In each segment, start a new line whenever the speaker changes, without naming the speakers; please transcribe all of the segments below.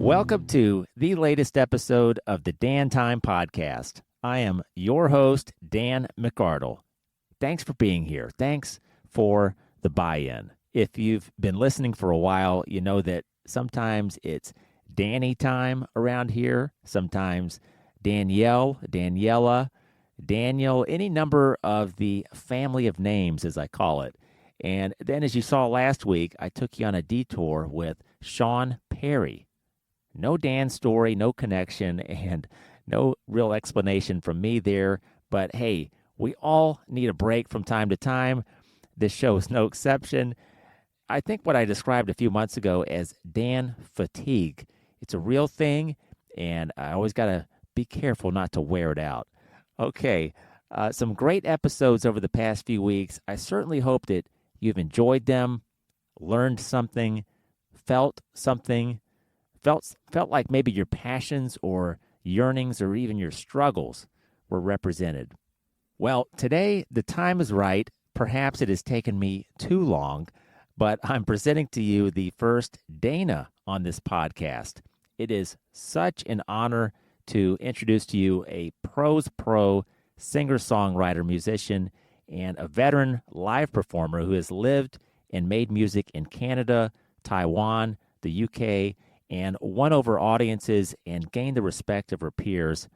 Welcome to the latest episode of the Dan Time Podcast. I am your host, Dan McArdle. Thanks for being here. Thanks for the buy-in. If you've been listening for a while, you know that sometimes it's Danny time around here, sometimes Danielle, Daniela, Daniel, any number of the family of names, as I call it. And then, as you saw last week, I took you on a detour with Sean Perry. No Dan story, no connection, and no real explanation from me there. But hey, we all need a break from time to time. This show is no exception. I think what I described a few months ago as Dan fatigue, it's a real thing, and I always got to be careful not to wear it out. Okay, some great episodes over the past few weeks. I certainly hope that you've enjoyed them, learned something, felt something, felt like maybe your passions or yearnings or even your struggles were represented. Well, today the time is right. Perhaps it has taken me too long, but I'm presenting to you the first Dana on this podcast. It is such an honor to introduce to you a pro's pro singer-songwriter, musician, and a veteran live performer who has lived and made music in Canada, Taiwan, the UK, and won over audiences and gained the respect of her peers.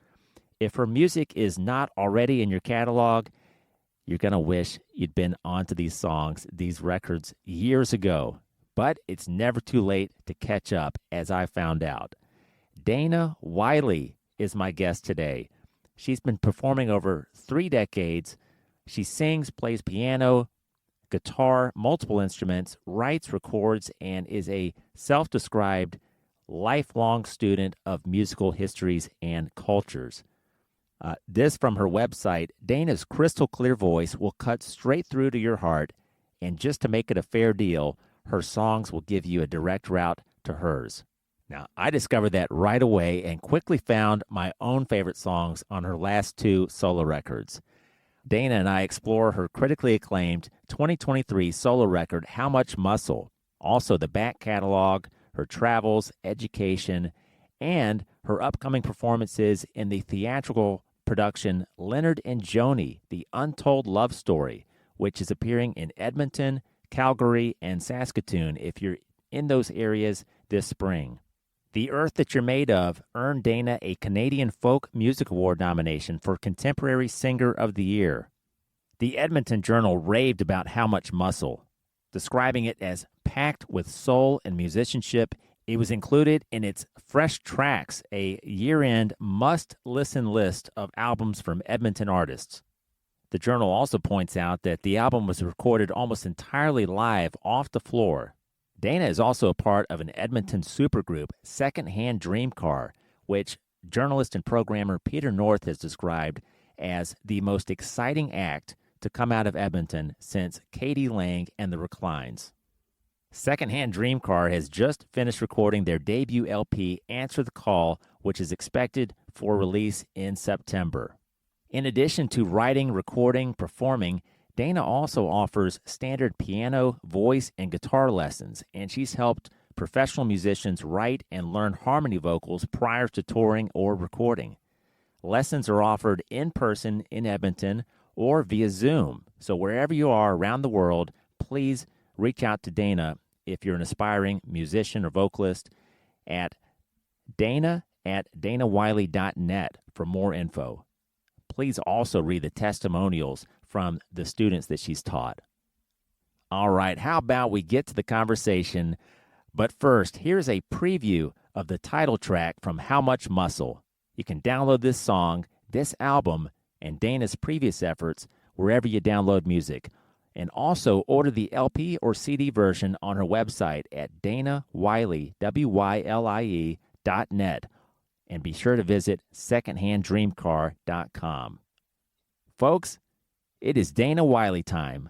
If her music is not already in your catalog, you're going to wish you'd been onto these songs, these records years ago. But it's never too late to catch up, as I found out. Dana Wylie is my guest today. She's been performing over 3 decades. She sings, plays piano, guitar, multiple instruments, writes, records, and is a self-described lifelong student of musical histories and cultures. This from her website. Dana's crystal clear voice will cut straight through to your heart, and just to make it a fair deal, her songs will give you a direct route to hers. Now, I discovered that right away and quickly found my own favorite songs on her last 2 solo records. Dana and I explore her critically acclaimed 2023 solo record, How Much Muscle, also the back catalog, her travels, education, and her upcoming performances in the theatrical production Leonard and Joni, The Untold Love Story, which is appearing in Edmonton, Calgary, and Saskatoon if you're in those areas this spring. The Earth That You're Made Of earned Dana a Canadian Folk Music Award nomination for Contemporary Singer of the Year. The Edmonton Journal raved about How Much Muscle, describing it as packed with soul and musicianship. It was included in its Fresh Tracks, a year-end must-listen list of albums from Edmonton artists. The Journal also points out that the album was recorded almost entirely live off the floor. Dana is also a part of an Edmonton supergroup, Secondhand Dream Car, which journalist and programmer Peter North has described as the most exciting act to come out of Edmonton since Katie Lang and the Reclines. Secondhand Dream Car has just finished recording their debut LP, Answer the Call, which is expected for release in September. In addition to writing, recording, performing, Dana also offers standard piano, voice, and guitar lessons, and she's helped professional musicians write and learn harmony vocals prior to touring or recording. Lessons are offered in person in Edmonton or via Zoom. So wherever you are around the world, please reach out to Dana if you're an aspiring musician or vocalist at dana@danawiley.net for more info. Please also read the testimonials from the students that she's taught. All right, how about we get to the conversation? But first, here's a preview of the title track from How Much Muscle. You can download this song, this album, and Dana's previous efforts wherever you download music. And also order the LP or CD version on her website at danawiley, WYLIE.net. And be sure to visit secondhanddreamcar.com. Folks, it is Dana Wylie time.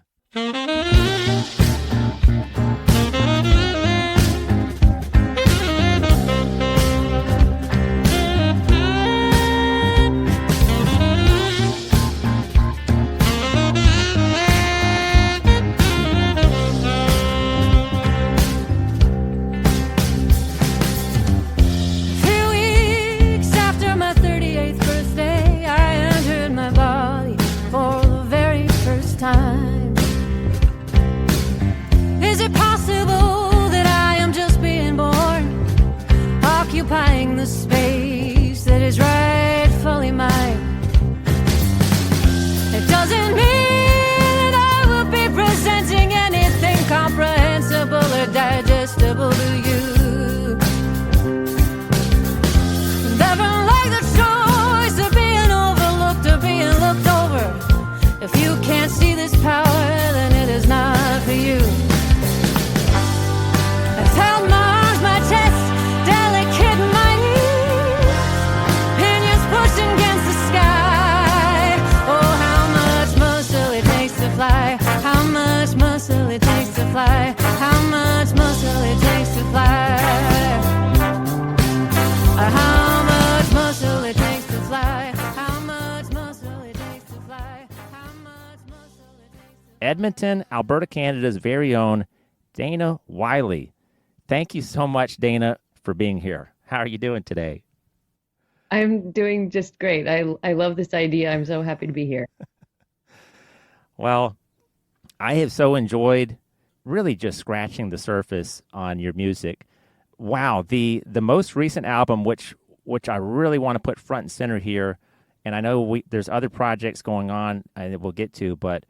Edmonton, Alberta, Canada's very own Dana Wylie. Thank you so much, Dana, for being here. How are you doing today?
I'm doing just great. I love this idea. I'm so happy to be here.
Well, I have so enjoyed really just scratching the surface on your music. Wow, the most recent album, which I really want to put front and center here, and I know there's other projects going on that we'll get to, but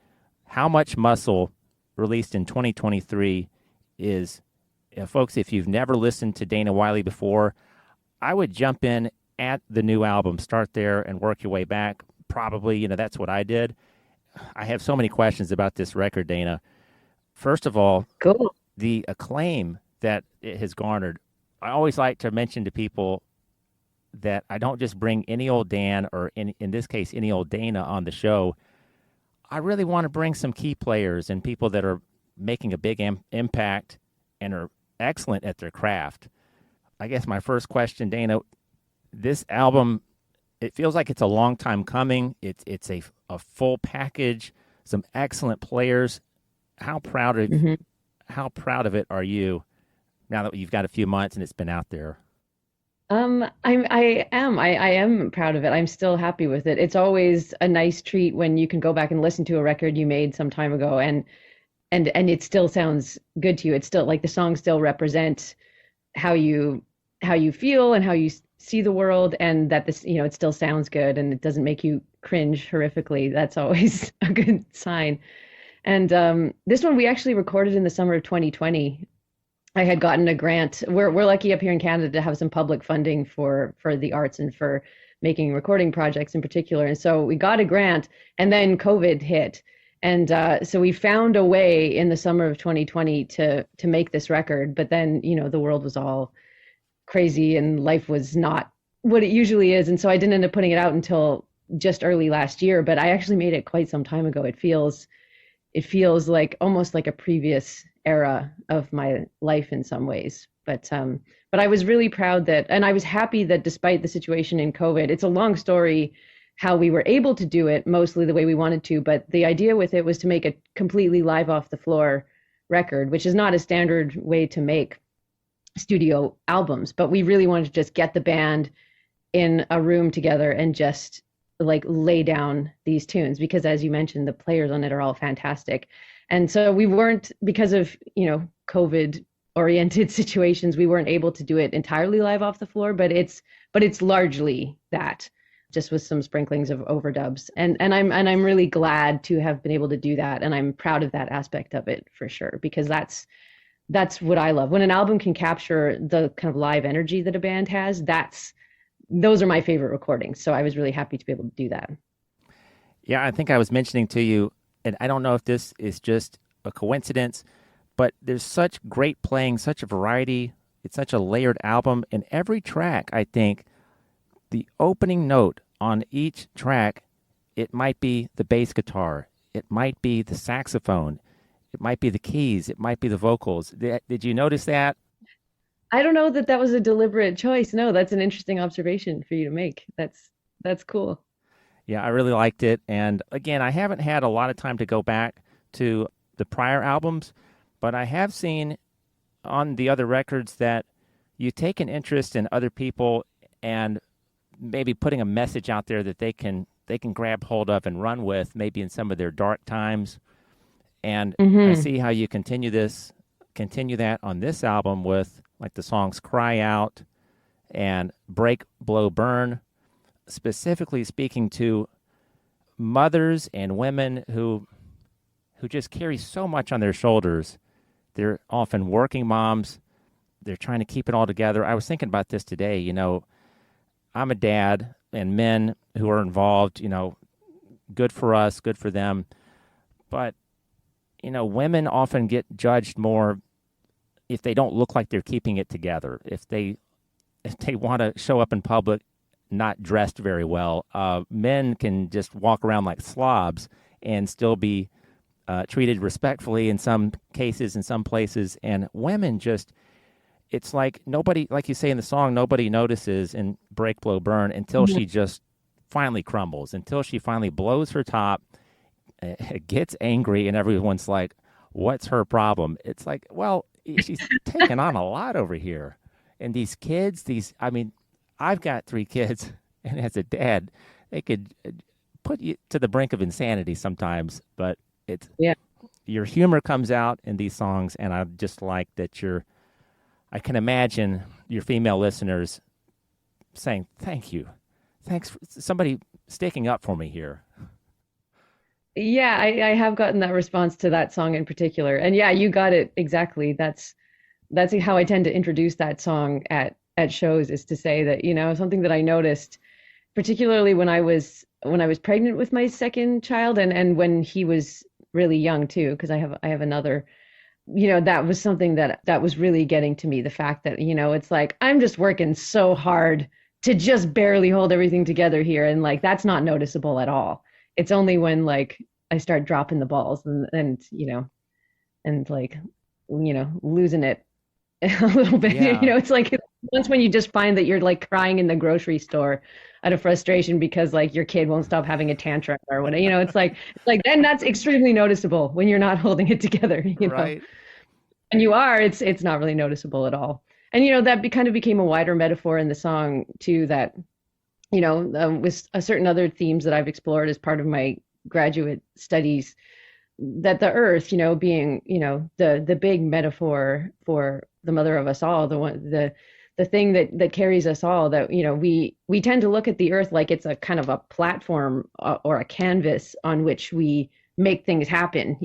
How Much Muscle, released in 2023, is, folks, if you've never listened to Dana Wylie before, I would jump in at the new album, start there and work your way back. Probably, that's what I did. I have so many questions about this record, Dana. First of all,
Cool.
the acclaim that it has garnered. I always like to mention to people that I don't just bring any old Dan, or in this case, any old Dana on the show. I really want to bring some key players and people that are making a big impact and are excellent at their craft. I guess my first question, Dana, this album, it feels like it's a long time coming. It's a full package, some excellent players. How proud of
hmm
how proud of it are you now that you've got a few months and it's been out there?
I am proud of it. I'm still happy with it. It's always a nice treat when you can go back and listen to a record you made some time ago and it still sounds good to you. It's still like the songs still represent how you how you feel and how you see the world, and that this, it still sounds good and it doesn't make you cringe horrifically. That's always a good sign. And this one we actually recorded in the summer of 2020. I had gotten a grant. We're lucky up here in Canada to have some public funding for the arts and for making recording projects in particular. And so we got a grant, and then COVID hit, and so we found a way in the summer of 2020 to make this record. But then the world was all crazy and life was not what it usually is, and so I didn't end up putting it out until just early last year. But I actually made it quite some time ago. It feels like almost like a previous era of my life in some ways. But I was really proud that, and I was happy that despite the situation in COVID, it's a long story how we were able to do it mostly the way we wanted to. But the idea with it was to make a completely live off the floor record, which is not a standard way to make studio albums. But we really wanted to just get the band in a room together and just like lay down these tunes, because as you mentioned, the players on it are all fantastic. And so we weren't, because of COVID oriented situations, we weren't able to do it entirely live off the floor, but it's largely that, just with some sprinklings of overdubs. And I'm really glad to have been able to do that, and I'm proud of that aspect of it for sure, because that's what I love. When an album can capture the kind of live energy that a band has, those are my favorite recordings. So I was really happy to be able to do that.
Yeah, I think I was mentioning to you, and I don't know if this is just a coincidence, but there's such great playing, such a variety. It's such a layered album. And every track, I think, the opening note on each track, it might be the bass guitar, it might be the saxophone, it might be the keys, it might be the vocals. Did you notice that?
I don't know that that was a deliberate choice. No, that's an interesting observation for you to make. That's cool.
Yeah, I really liked it. And again, I haven't had a lot of time to go back to the prior albums, but I have seen on the other records that you take an interest in other people and maybe putting a message out there that they can grab hold of and run with, maybe in some of their dark times. And I
hmm
see how you continue that on this album with like the songs Cry Out and Break, Blow, Burn, specifically speaking to mothers and women who just carry so much on their shoulders. They're often working moms. They're trying to keep it all together. I was thinking about this today. I'm a dad, and men who are involved, good for us, good for them. But, women often get judged more if they don't look like they're keeping it together. If they want to show up in public not dressed very well, men can just walk around like slobs and still be treated respectfully in some cases, in some places. And women just, it's like nobody, like you say in the song, nobody notices in Break, Blow, Burn until she just finally crumbles, until she finally blows her top, gets angry, and everyone's like, "What's her problem?" It's like, well, she's taking on a lot over here, and these kids, I mean, I've got 3 kids, and as a dad, they could put you to the brink of insanity sometimes. But it's
Yeah.
your humor comes out in these songs, and I just like that I can imagine your female listeners saying, "Thank you, thanks for somebody sticking up for me here."
Yeah, I have gotten that response to that song in particular. And yeah, you got it exactly. That's how I tend to introduce that song at shows, is to say that, something that I noticed, particularly when I was pregnant with my second child, and when he was really young too, because I have another, that was something that was really getting to me, the fact that, it's like I'm just working so hard to just barely hold everything together here, and like that's not noticeable at all. It's only when like I start dropping the balls and like losing it a little bit.
Yeah,
It's like once when you just find that you're like crying in the grocery store out of frustration because like your kid won't stop having a tantrum or whatever. It's like then that's extremely noticeable when you're not holding it together.
right.
And you are, it's not really noticeable at all. And that kind of became a wider metaphor in the song too, that with a certain other themes that I've explored as part of my graduate studies, that the earth, being, the big metaphor for the mother of us all, the thing that carries us all, that, we tend to look at the earth like it's a kind of a platform, or a canvas on which we make things happen,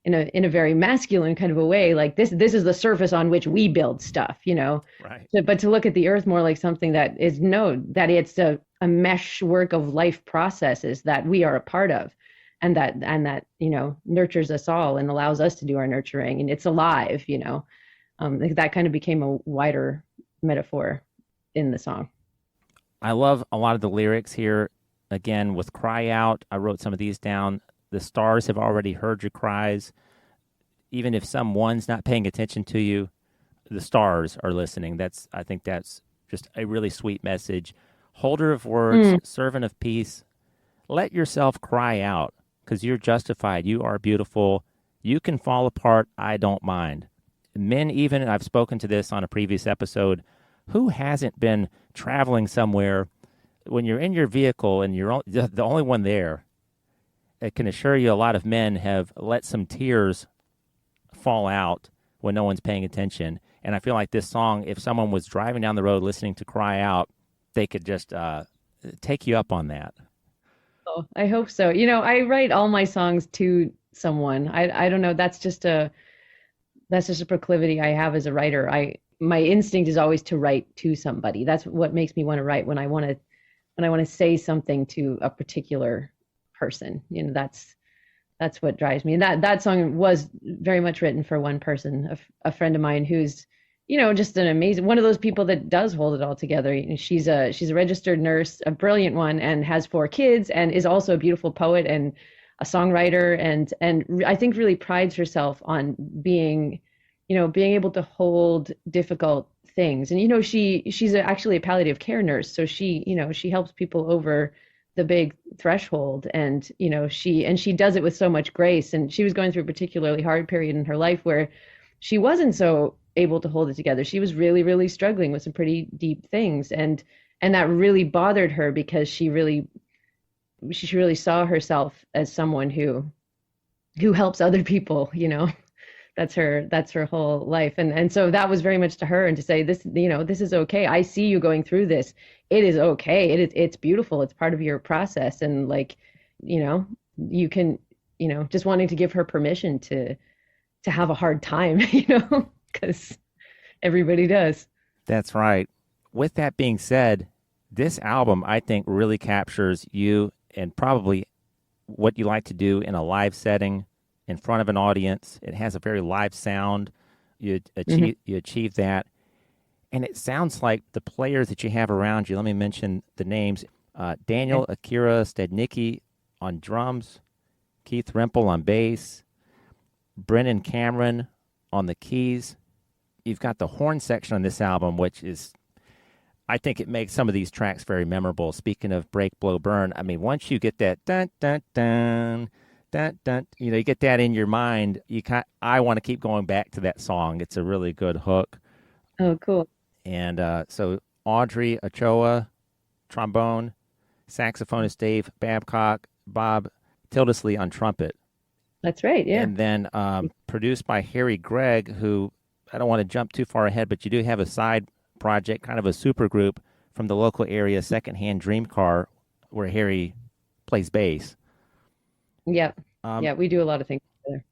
in a very masculine kind of a way, like this is the surface on which we build stuff,
Right.
but to look at the earth more like something that is that it's a meshwork of life processes that we are a part of, and that nurtures us all and allows us to do our nurturing, and it's alive. Like that kind of became a wider metaphor in the song.
I love a lot of the lyrics here. Again, with Cry Out, I wrote some of these down. The stars have already heard your cries. Even if someone's not paying attention to you, the stars are listening. I think that's just a really sweet message. Holder of words,
Mm.
servant of peace. Let yourself cry out, because you're justified. You are beautiful. You can fall apart. I don't mind. Men, even, I've spoken to this on a previous episode, who hasn't been traveling somewhere when you're in your vehicle and you're the only one there? I can assure you a lot of men have let some tears fall out when no one's paying attention. And I feel like this song, if someone was driving down the road listening to Cry Out, they could just take you up on that.
Oh, I hope so. I write all my songs to someone. I don't know. That's just a proclivity I have as a writer. My instinct is always to write to somebody. That's what makes me want to write, when I want to say something to a particular person. That's what drives me. And that song was very much written for one person, a friend of mine who's, just an amazing, one of those people that does hold it all together. She's a registered nurse, a brilliant one, and has 4 kids, and is also a beautiful poet and a songwriter, and I think really prides herself on being able to hold difficult things. And she's actually a palliative care nurse, so she helps people over the big threshold, and she does it with so much grace. And she was going through a particularly hard period in her life where she wasn't so able to hold it together. She was really, really struggling with some pretty deep things, and that really bothered her, because she really saw herself as someone who helps other people. That's her whole life. And so that was very much to her, and to say, this is okay. I see you going through this. It is okay. It's beautiful. It's part of your process. And like, you can, just wanting to give her permission to have a hard time, because everybody does.
That's right. With that being said, this album, I think, really captures you and probably what you like to do in a live setting in front of an audience. It has a very live sound. You achieve that. And it sounds like the players that you have around you. Let me mention the names. Daniel Akira Stednicki on drums, Keith Rempel on bass, Brennan Cameron on the keys. You've got the horn section on this album, which is, I think it makes some of these tracks very memorable. Speaking of Break, Blow, Burn, I mean, once you get that dun, dun, dun, dun, dun, you get that in your mind. I want to keep going back to that song. It's a really good hook.
Oh, cool.
And so Audrey Ochoa, trombone, saxophonist Dave Babcock, Bob Tildesley on trumpet.
That's right. Yeah.
And then produced by Harry Gregg, who I don't want to jump too far ahead, but you do have a side project, kind of a super group from the local area, Secondhand Dream Car, where Harry plays bass.
Yeah. Yeah. We do a lot of things together.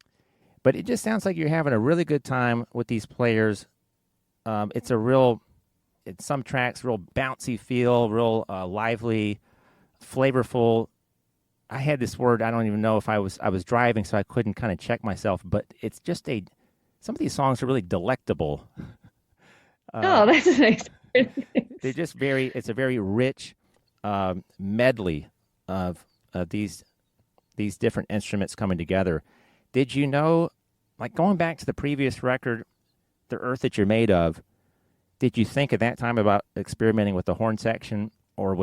But it just sounds like you're having a really good time with these players. It's some tracks, real bouncy feel, real lively, flavorful. I had this word, I don't even know if I was driving, so I couldn't kind of check myself, but it's just some of these songs are really delectable.
Oh, that's nice.
They're just it's a very rich medley of these different instruments coming together. Did you know, like going back to the previous record, The Earth That You're Made Of, did you think at that time about experimenting with the horn section, or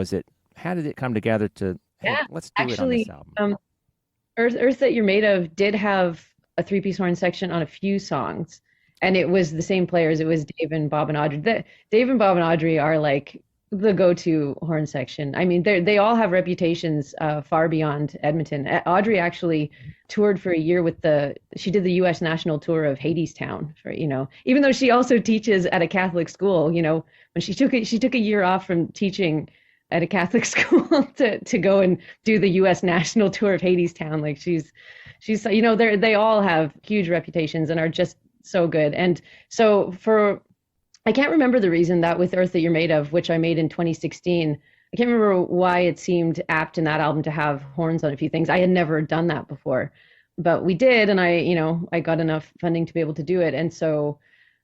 how did it come together to, hey,
Yeah,
let's do
actually,
it on this album?
Earth That You're Made Of did have a three-piece horn section on a few songs, and it was the same players. It was Dave and Bob and Audrey. Dave and Bob and Audrey are like the go-to horn section. I mean, they all have reputations far beyond Edmonton. Audrey actually toured for a year she did the U.S. national tour of Hadestown even though she also teaches at a Catholic school, when she took a year off from teaching at a Catholic school to go and do the U.S. national tour of Hadestown. Like she's they all have huge reputations and are just so good. And so I can't remember the reason that with Earth That You're Made Of, which I made in 2016, I can't remember why it seemed apt in that album to have horns on a few things. I had never done that before, but we did. And I got enough funding to be able to do it. And so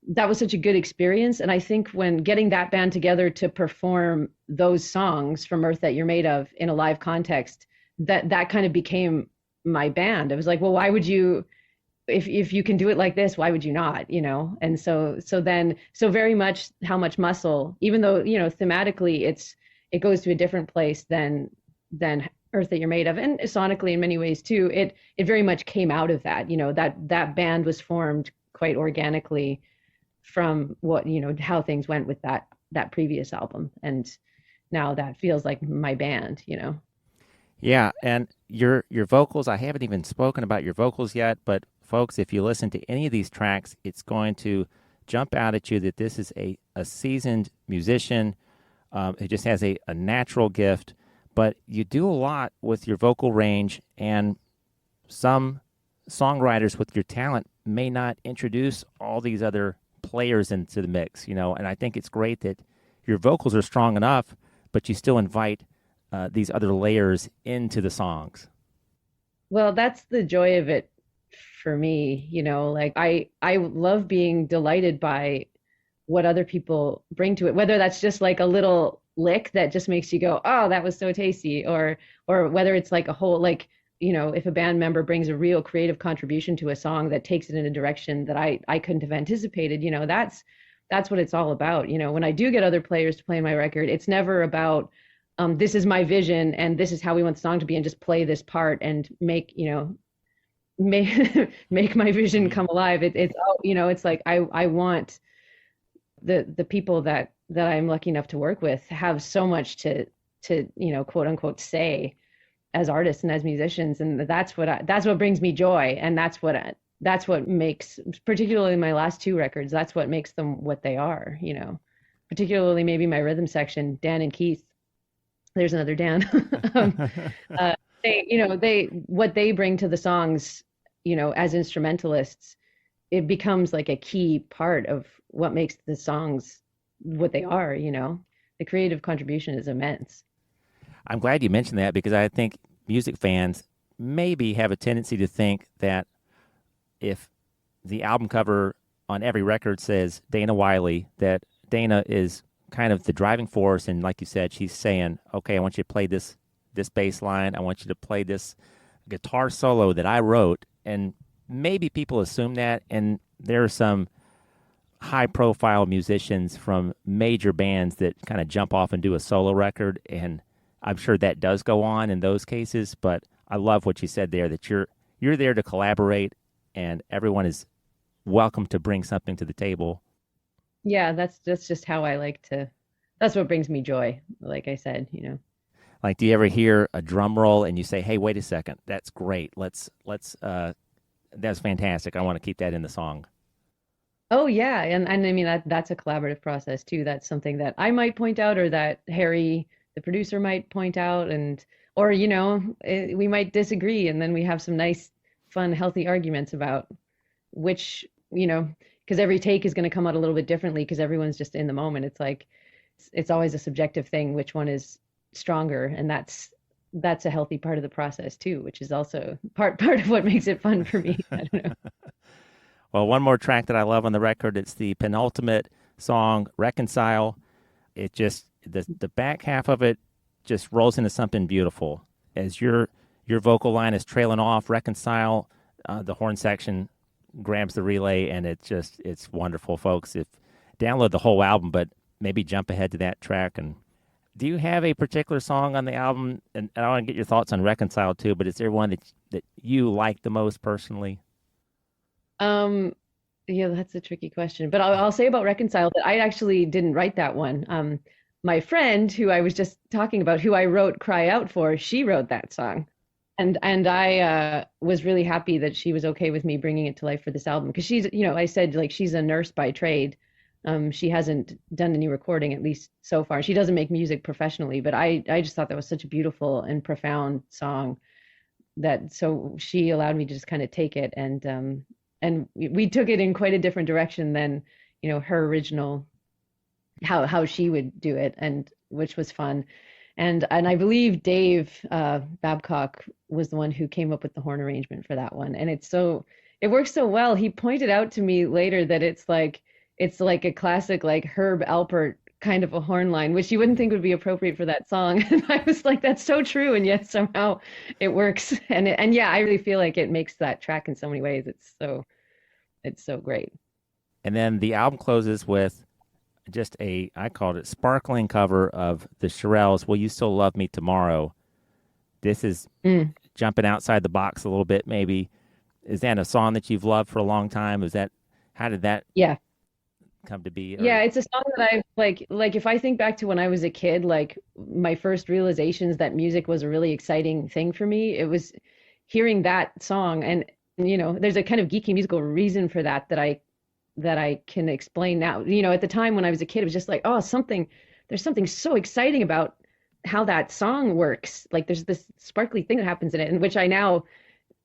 that was such a good experience. And I think when getting that band together to perform those songs from Earth That You're Made Of in a live context, that kind of became my band. I was like, well, why would you, if you can do it like this, why would you not, And so very much How Much Muscle, even though, thematically it goes to a different place than Earth That You're Made Of, and sonically in many ways too, it very much came out of that, that band was formed quite organically from what, how things went with that previous album. And now that feels like my band.
Yeah, and your vocals, I haven't even spoken about your vocals yet, but folks, if you listen to any of these tracks, it's going to jump out at you that this is a seasoned musician. It just has a natural gift, but you do a lot with your vocal range, and some songwriters with your talent may not introduce all these other players into the mix, and I think it's great that your vocals are strong enough, but you still invite these other layers into the songs.
Well, that's the joy of it for me, like I love being delighted by what other people bring to it, whether that's just like a little lick that just makes you go, oh, that was so tasty, or whether it's like a whole, like, if a band member brings a real creative contribution to a song that takes it in a direction that I couldn't have anticipated, that's what it's all about. When I do get other players to play my record, it's never about this is my vision and this is how we want the song to be, and just play this part and make my vision come alive. It's all, it's like I want the people that I'm lucky enough to work with have so much to quote unquote say as artists and as musicians, and that's what brings me joy, and that's what makes, particularly my last two records, that's what makes them what they are. Particularly maybe my rhythm section, Dan and Keith. There's another Dan. What they bring to the songs, as instrumentalists, it becomes like a key part of what makes the songs what they are. The creative contribution is immense.
I'm glad you mentioned that, because I think music fans maybe have a tendency to think that if the album cover on every record says Dana Wylie, that Dana is kind of the driving force, and like you said, she's saying, okay, I want you to play this bass line, I want you to play this guitar solo that I wrote. And maybe people assume that, and there are some high-profile musicians from major bands that kind of jump off and do a solo record, and I'm sure that does go on in those cases, but I love what you said there, that you're you're there to collaborate, and everyone is welcome to bring something to the table.
Yeah, that's just how I like to. That's what brings me joy. Like I said, you know.
Like, do you ever hear a drum roll and you say, "Hey, wait a second, that's great. That's fantastic. I want to keep that in the song."
Oh yeah, and I mean that's a collaborative process too. That's something that I might point out, or that Harry, the producer, might point out, and or you know, we might disagree, and then we have some nice, fun, healthy arguments about which, you know, because every take is going to come out a little bit differently because everyone's just in the moment. It's like it's always a subjective thing, which one is stronger, and that's a healthy part of the process too, which is also part of what makes it fun for me. I don't know.
Well, one more track that I love on the record, it's the penultimate song, Reconcile. It just, the back half of it just rolls into something beautiful. As your vocal line is trailing off, Reconcile, the horn section grabs the relay, and it's wonderful, folks. If download the whole album, but maybe jump ahead to that track. And do you have a particular song on the album? And I want to get your thoughts on Reconcile too, but is there one that you like the most personally?
Um, yeah, that's a tricky question. But I'll say about Reconcile that I actually didn't write that one. My friend who I was just talking about, who I wrote Cry Out for, she wrote that song. And I was really happy that she was okay with me bringing it to life for this album because she's, you know, I said like she's a nurse by trade. She hasn't done any recording, at least so far. She doesn't make music professionally, but I just thought that was such a beautiful and profound song that so she allowed me to just kind of take it and we took it in quite a different direction than, you know, her original how she would do it, and which was fun. And I believe Dave Babcock was the one who came up with the horn arrangement for that one. And it works so well. He pointed out to me later that it's like a classic like Herb Alpert kind of a horn line, which you wouldn't think would be appropriate for that song. And I was like, that's so true, and yet somehow it works. And yeah, I really feel like it makes that track in so many ways. It's so great.
And then the album closes with just I called it sparkling cover of the Shirelles, Will You Still Love Me Tomorrow? This is jumping outside the box a little bit, maybe. Is that a song that you've loved for a long time? How did that
Yeah.
come to be?
Yeah, it's a song that I like if I think back to when I was a kid, like my first realizations that music was a really exciting thing for me, it was hearing that song. And you know, there's a kind of geeky musical reason for that I can explain now. You know, at the time when I was a kid, it was just like, oh, there's something so exciting about how that song works. Like there's this sparkly thing that happens in it, and which I now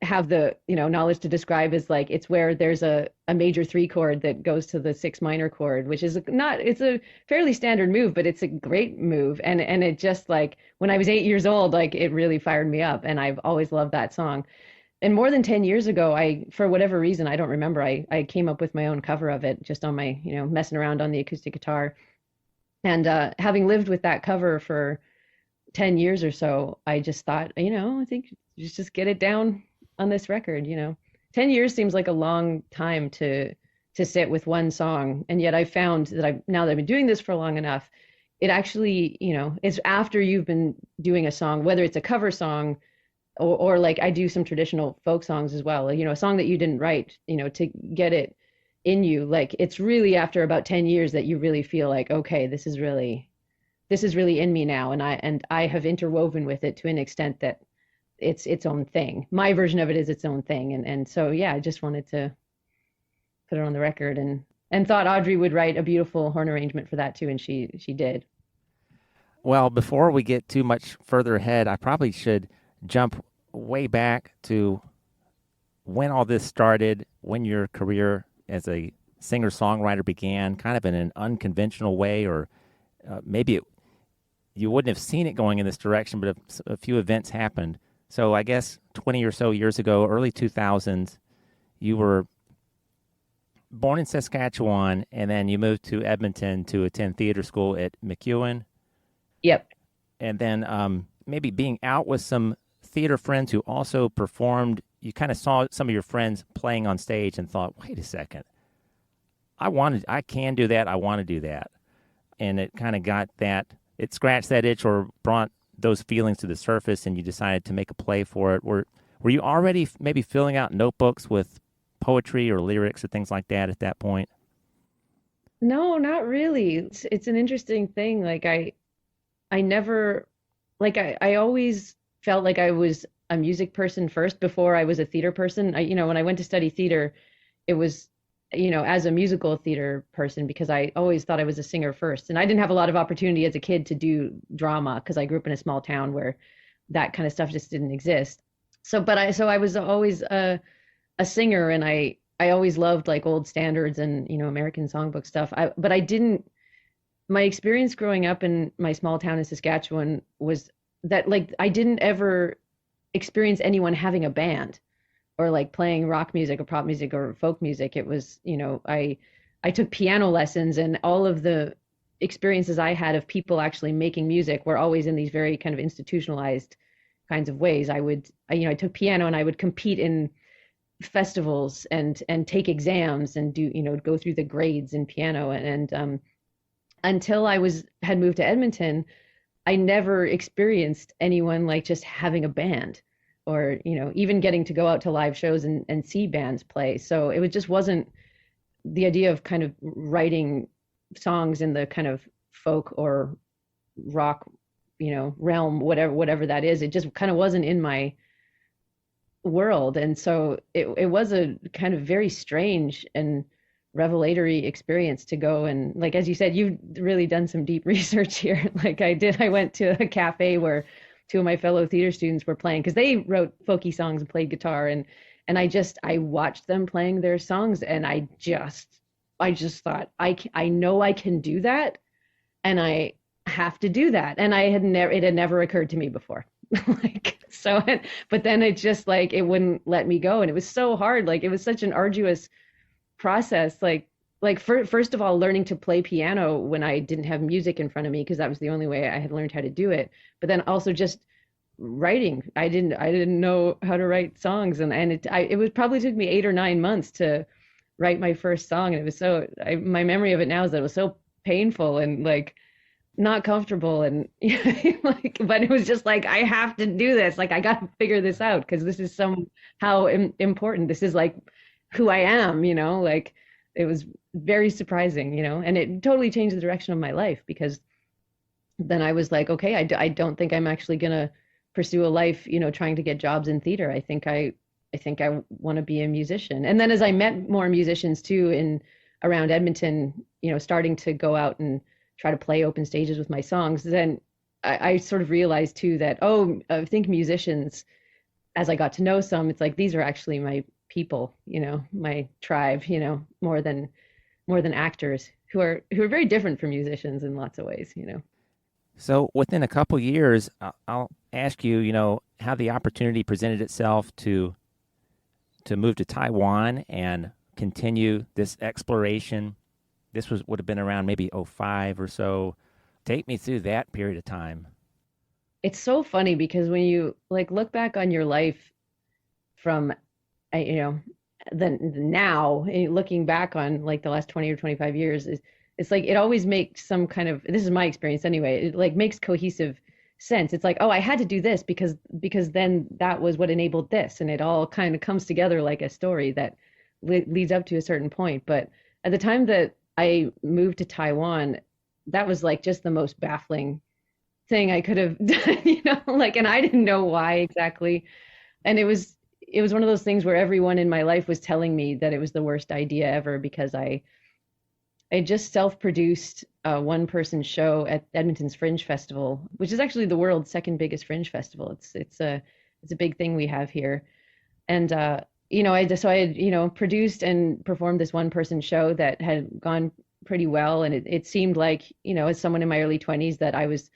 have the, you know, knowledge to describe as like it's where there's a major 3 chord that goes to the 6 minor chord, which is not, it's a fairly standard move, but it's a great move. And it just like when I was 8 years old, like it really fired me up, and I've always loved that song. And more than 10 years ago, for whatever reason, I don't remember, I came up with my own cover of it just on my, you know, messing around on the acoustic guitar. And having lived with that cover for 10 years or so, I just thought, you know, I think just get it down on this record, you know. 10 years seems like a long time to sit with one song. And yet I found that now that I've been doing this for long enough, it actually, you know, it's after you've been doing a song, whether it's a cover song or like I do some traditional folk songs as well, you know, a song that you didn't write, you know, to get it in you, like it's really after about 10 years that you really feel like, okay, this is really in me now, and I have interwoven with it to an extent that it's its own thing. My version of it is its own thing, and so yeah, I just wanted to put it on the record, and thought Audrey would write a beautiful horn arrangement for that too, and she did.
Well, before we get too much further ahead, I probably should jump way back to when all this started, when your career as a singer-songwriter began, kind of in an unconventional way, or maybe you wouldn't have seen it going in this direction, but a few events happened. So I guess 20 or so years ago, early 2000s, you were born in Saskatchewan, and then you moved to Edmonton to attend theater school at MacEwan.
Yep.
And then maybe being out with some theater friends who also performed, you kind of saw some of your friends playing on stage and thought, wait a second, I can do that, I want to do that. And it kind of it scratched that itch or brought those feelings to the surface, and you decided to make a play for it. Were Were you already maybe filling out notebooks with poetry or lyrics or things like that at that point?
No, not really. It's an interesting thing. Like I never like I always felt like I was a music person first before I was a theater person. When I went to study theater, it was, as a musical theater person because I always thought I was a singer first. And I didn't have a lot of opportunity as a kid to do drama because I grew up in a small town where that kind of stuff just didn't exist. So I was always a singer, and I always loved like old standards and American songbook stuff. But I didn't. My experience growing up in my small town in Saskatchewan was that like I didn't ever experience anyone having a band or like playing rock music or pop music or folk music. It was, I took piano lessons, and all of the experiences I had of people actually making music were always in these very kind of institutionalized kinds of ways. I took piano and I would compete in festivals and take exams and do, go through the grades in piano. And until had moved to Edmonton, I never experienced anyone like just having a band or, even getting to go out to live shows and see bands play. So it just wasn't the idea of kind of writing songs in the kind of folk or rock, realm, whatever that is. It just kind of wasn't in my world. And so it was a kind of very strange and revelatory experience to go, and like as you said, you've really done some deep research here. Like I did. I went to a cafe where two of my fellow theater students were playing because they wrote folky songs and played guitar, and I watched them playing their songs, and I just thought I know I can do that, and I have to do that. And it had never occurred to me before. Like so, but then it just like it wouldn't let me go, and it was so hard. Like it was such an arduous process. First of all, learning to play piano when I didn't have music in front of me because that was the only way I had learned how to do it. But then also just writing. I didn't know how to write songs, and it was probably took me 8 or 9 months to write my first song, and it was my memory of it now is that it was so painful and like not comfortable, and like, but it was just like I have to do this. Like I got to figure this out because this is somehow important. This is like who I am, like it was very surprising, and it totally changed the direction of my life because then I was like, okay, I don't think I'm actually going to pursue a life, trying to get jobs in theater. I think I want to be a musician. And then as I met more musicians too in around Edmonton, starting to go out and try to play open stages with my songs, then I sort of realized too that, I think musicians, as I got to know some, it's like, these are actually my people, my tribe, more than actors who are very different from musicians in lots of ways.
So within a couple years, I'll ask you, how the opportunity presented itself to move to Taiwan and continue this exploration. This would have been around maybe '05 or so. Take me through that period of time.
It's so funny because when you like look back on your life from, then now looking back on like the last 20 or 25 years, it's like it always makes some kind of, this is my experience anyway, it like makes cohesive sense. It's like, oh, I had to do this because then that was what enabled this, and it all kind of comes together like a story that leads up to a certain point. But at the time that I moved to Taiwan, that was like just the most baffling thing I could have done, like, and I didn't know why exactly. And it was one of those things where everyone in my life was telling me that it was the worst idea ever because I just self-produced a one-person show at Edmonton's Fringe Festival, which is actually the world's second biggest fringe festival. It's a big thing we have here. And I had produced and performed this one-person show that had gone pretty well, and it seemed like, as someone in my early 20s, that I was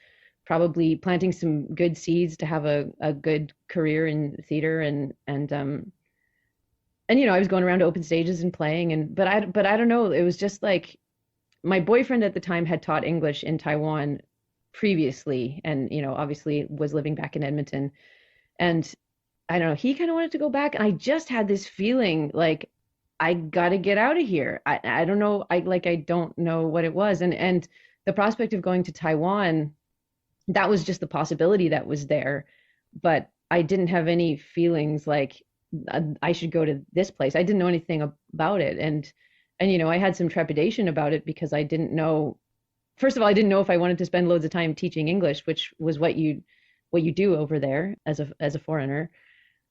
probably planting some good seeds to have a good career in theater, and I was going around to open stages and playing, but I don't know, it was just like my boyfriend at the time had taught English in Taiwan previously, and obviously was living back in Edmonton, and I don't know, he kind of wanted to go back, and I just had this feeling like I got to get out of here. I don't know, I don't know what it was, and the prospect of going to Taiwan, that was just the possibility that was there. But I didn't have any feelings like I should go to this place. I didn't know anything about it. And I had some trepidation about it because I didn't know, first of all, I didn't know if I wanted to spend loads of time teaching English, which was what you do over there as a foreigner.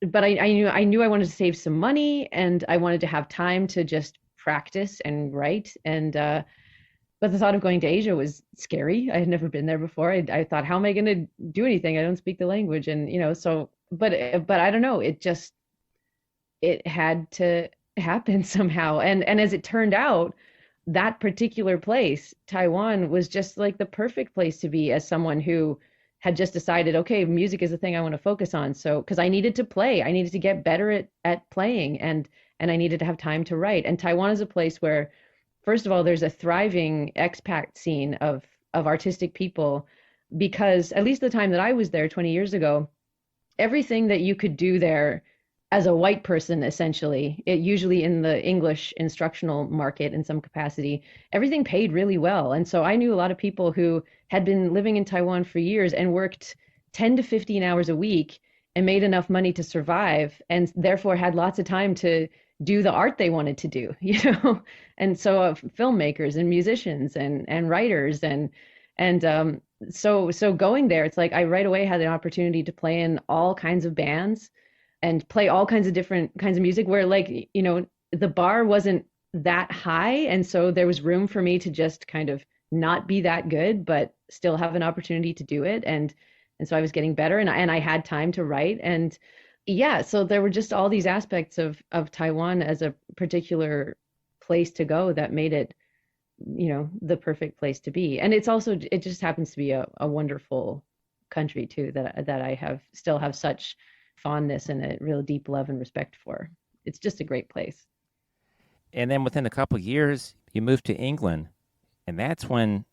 But I knew I wanted to save some money, and I wanted to have time to just practice and write. And but the thought of going to Asia was scary. I had never been there before. I thought, how am I going to do anything? I don't speak the language, and so. But I don't know. It had to happen somehow. And as it turned out, that particular place, Taiwan, was just like the perfect place to be as someone who had just decided, okay, music is the thing I want to focus on. So, because I needed to play, I needed to get better at playing, and I needed to have time to write. And Taiwan is a place where, first of all, there's a thriving expat scene of artistic people, because at least the time that I was there 20 years ago, everything that you could do there as a white person, essentially, it usually in the English instructional market in some capacity, everything paid really well. And so I knew a lot of people who had been living in Taiwan for years and worked 10 to 15 hours a week and made enough money to survive, and therefore had lots of time to do the art they wanted to do, And so filmmakers and musicians and writers and so going there, it's like I right away had an opportunity to play in all kinds of bands and play all kinds of different kinds of music, where like the bar wasn't that high, and so there was room for me to just kind of not be that good but still have an opportunity to do it. And so I was getting better, and I had time to write. And yeah, so there were just all these aspects of Taiwan as a particular place to go that made it the perfect place to be. And it just happens to be a wonderful country too, that I still have such fondness and a real deep love and respect for. It's just a great place.
And then within a couple of years, you moved to England, and that's when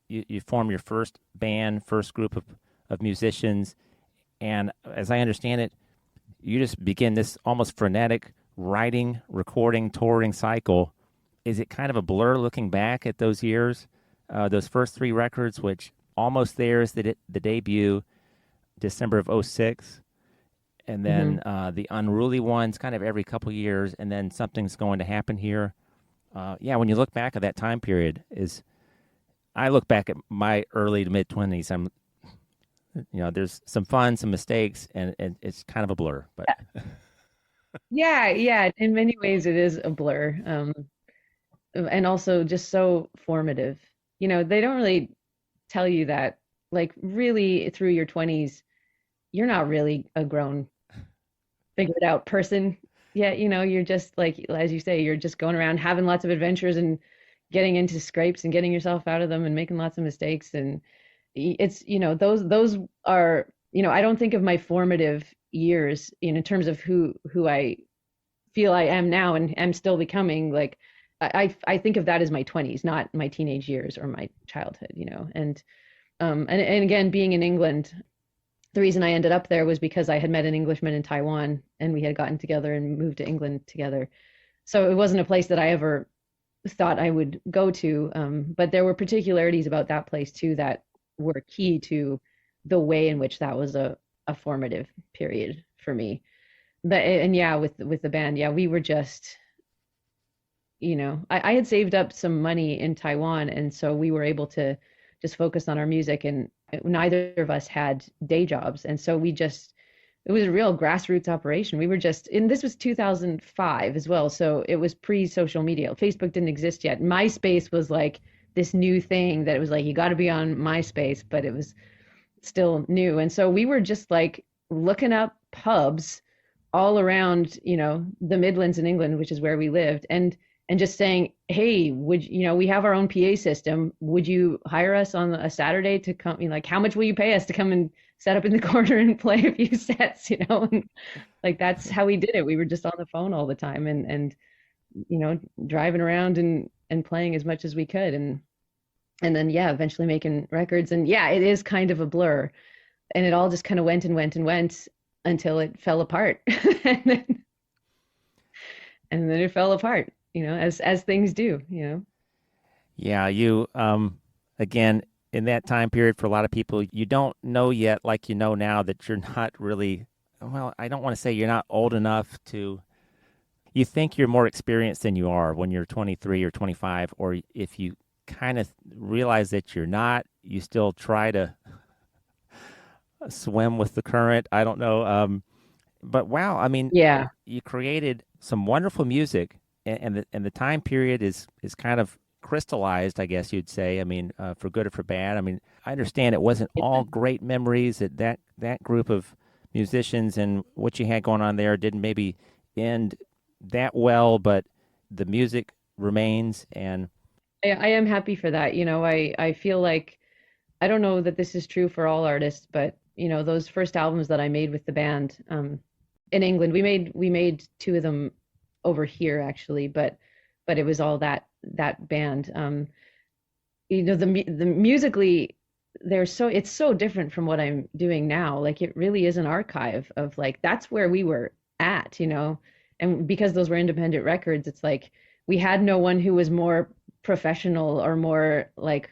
you form your first band, first group of musicians. And as I understand it, you just begin this almost frenetic writing, recording, touring cycle. Is it kind of a blur looking back at those years, those first three records, which almost there is the debut, December of '06, and then the Unruly ones kind of every couple years, and then Something's Going to Happen Here. When you look back at that time period, I look back at my early to mid 20s, there's some fun, some mistakes, and it's kind of a blur. But
Yeah, in many ways it is a blur. And also just so formative. They don't really tell you that, like, really through your 20s, you're not really a grown, figured out person yet. You're just like, as you say, you're just going around having lots of adventures and getting into scrapes and getting yourself out of them and making lots of mistakes. And it's, those are, I don't think of my formative years in terms of who I feel I am now and am still becoming. Like, I think of that as my 20s, not my teenage years or my childhood, and again, being in England, the reason I ended up there was because I had met an Englishman in Taiwan, and we had gotten together and moved to England together. So it wasn't a place that I ever thought I would go to, but there were particularities about that place too that were key to the way in which that was a formative period for me. But and yeah, with the band, yeah, we were just I had saved up some money in Taiwan, and so we were able to just focus on our music, and neither of us had day jobs. And so it was a real grassroots operation. We were and this was 2005 as well. So it was pre-social media. Facebook didn't exist yet. MySpace was like this new thing that it was like, you got to be on MySpace, but it was still new. And so we were just like looking up pubs all around, the Midlands in England, which is where we lived. And just saying, hey, we have our own PA system. Would you hire us on a Saturday to come? Like, how much will you pay us to come and set up in the corner and play a few sets? And like, that's how we did it. We were just on the phone all the time and driving around and playing as much as we could. And then, yeah, eventually making records. And yeah, it is kind of a blur. And it all just kind of went and went and went until it fell apart. and then it fell apart. As things do.
Yeah, you again, in that time period, for a lot of people, you don't know yet, like now, that you're not really well, I don't want to say you're not old enough to, you think you're more experienced than you are when you're 23 or 25, or if you kind of realize that you're not, you still try to swim with the current. I don't know. But wow, I mean,
Yeah.
you created some wonderful music, and the time period is kind of crystallized, I guess you'd say. I mean, for good or for bad. I mean, I understand it wasn't all great memories that group of musicians and what you had going on there didn't maybe end that well, but the music remains. And
I am happy for that. I feel like I don't know that this is true for all artists, but those first albums that I made with the band, in England, we made two of them over here actually, but it was all that band. The musically it's so different from what I'm doing now. Like it really is an archive of like that's where we were at. And because those were independent records, it's like we had no one who was more professional or more like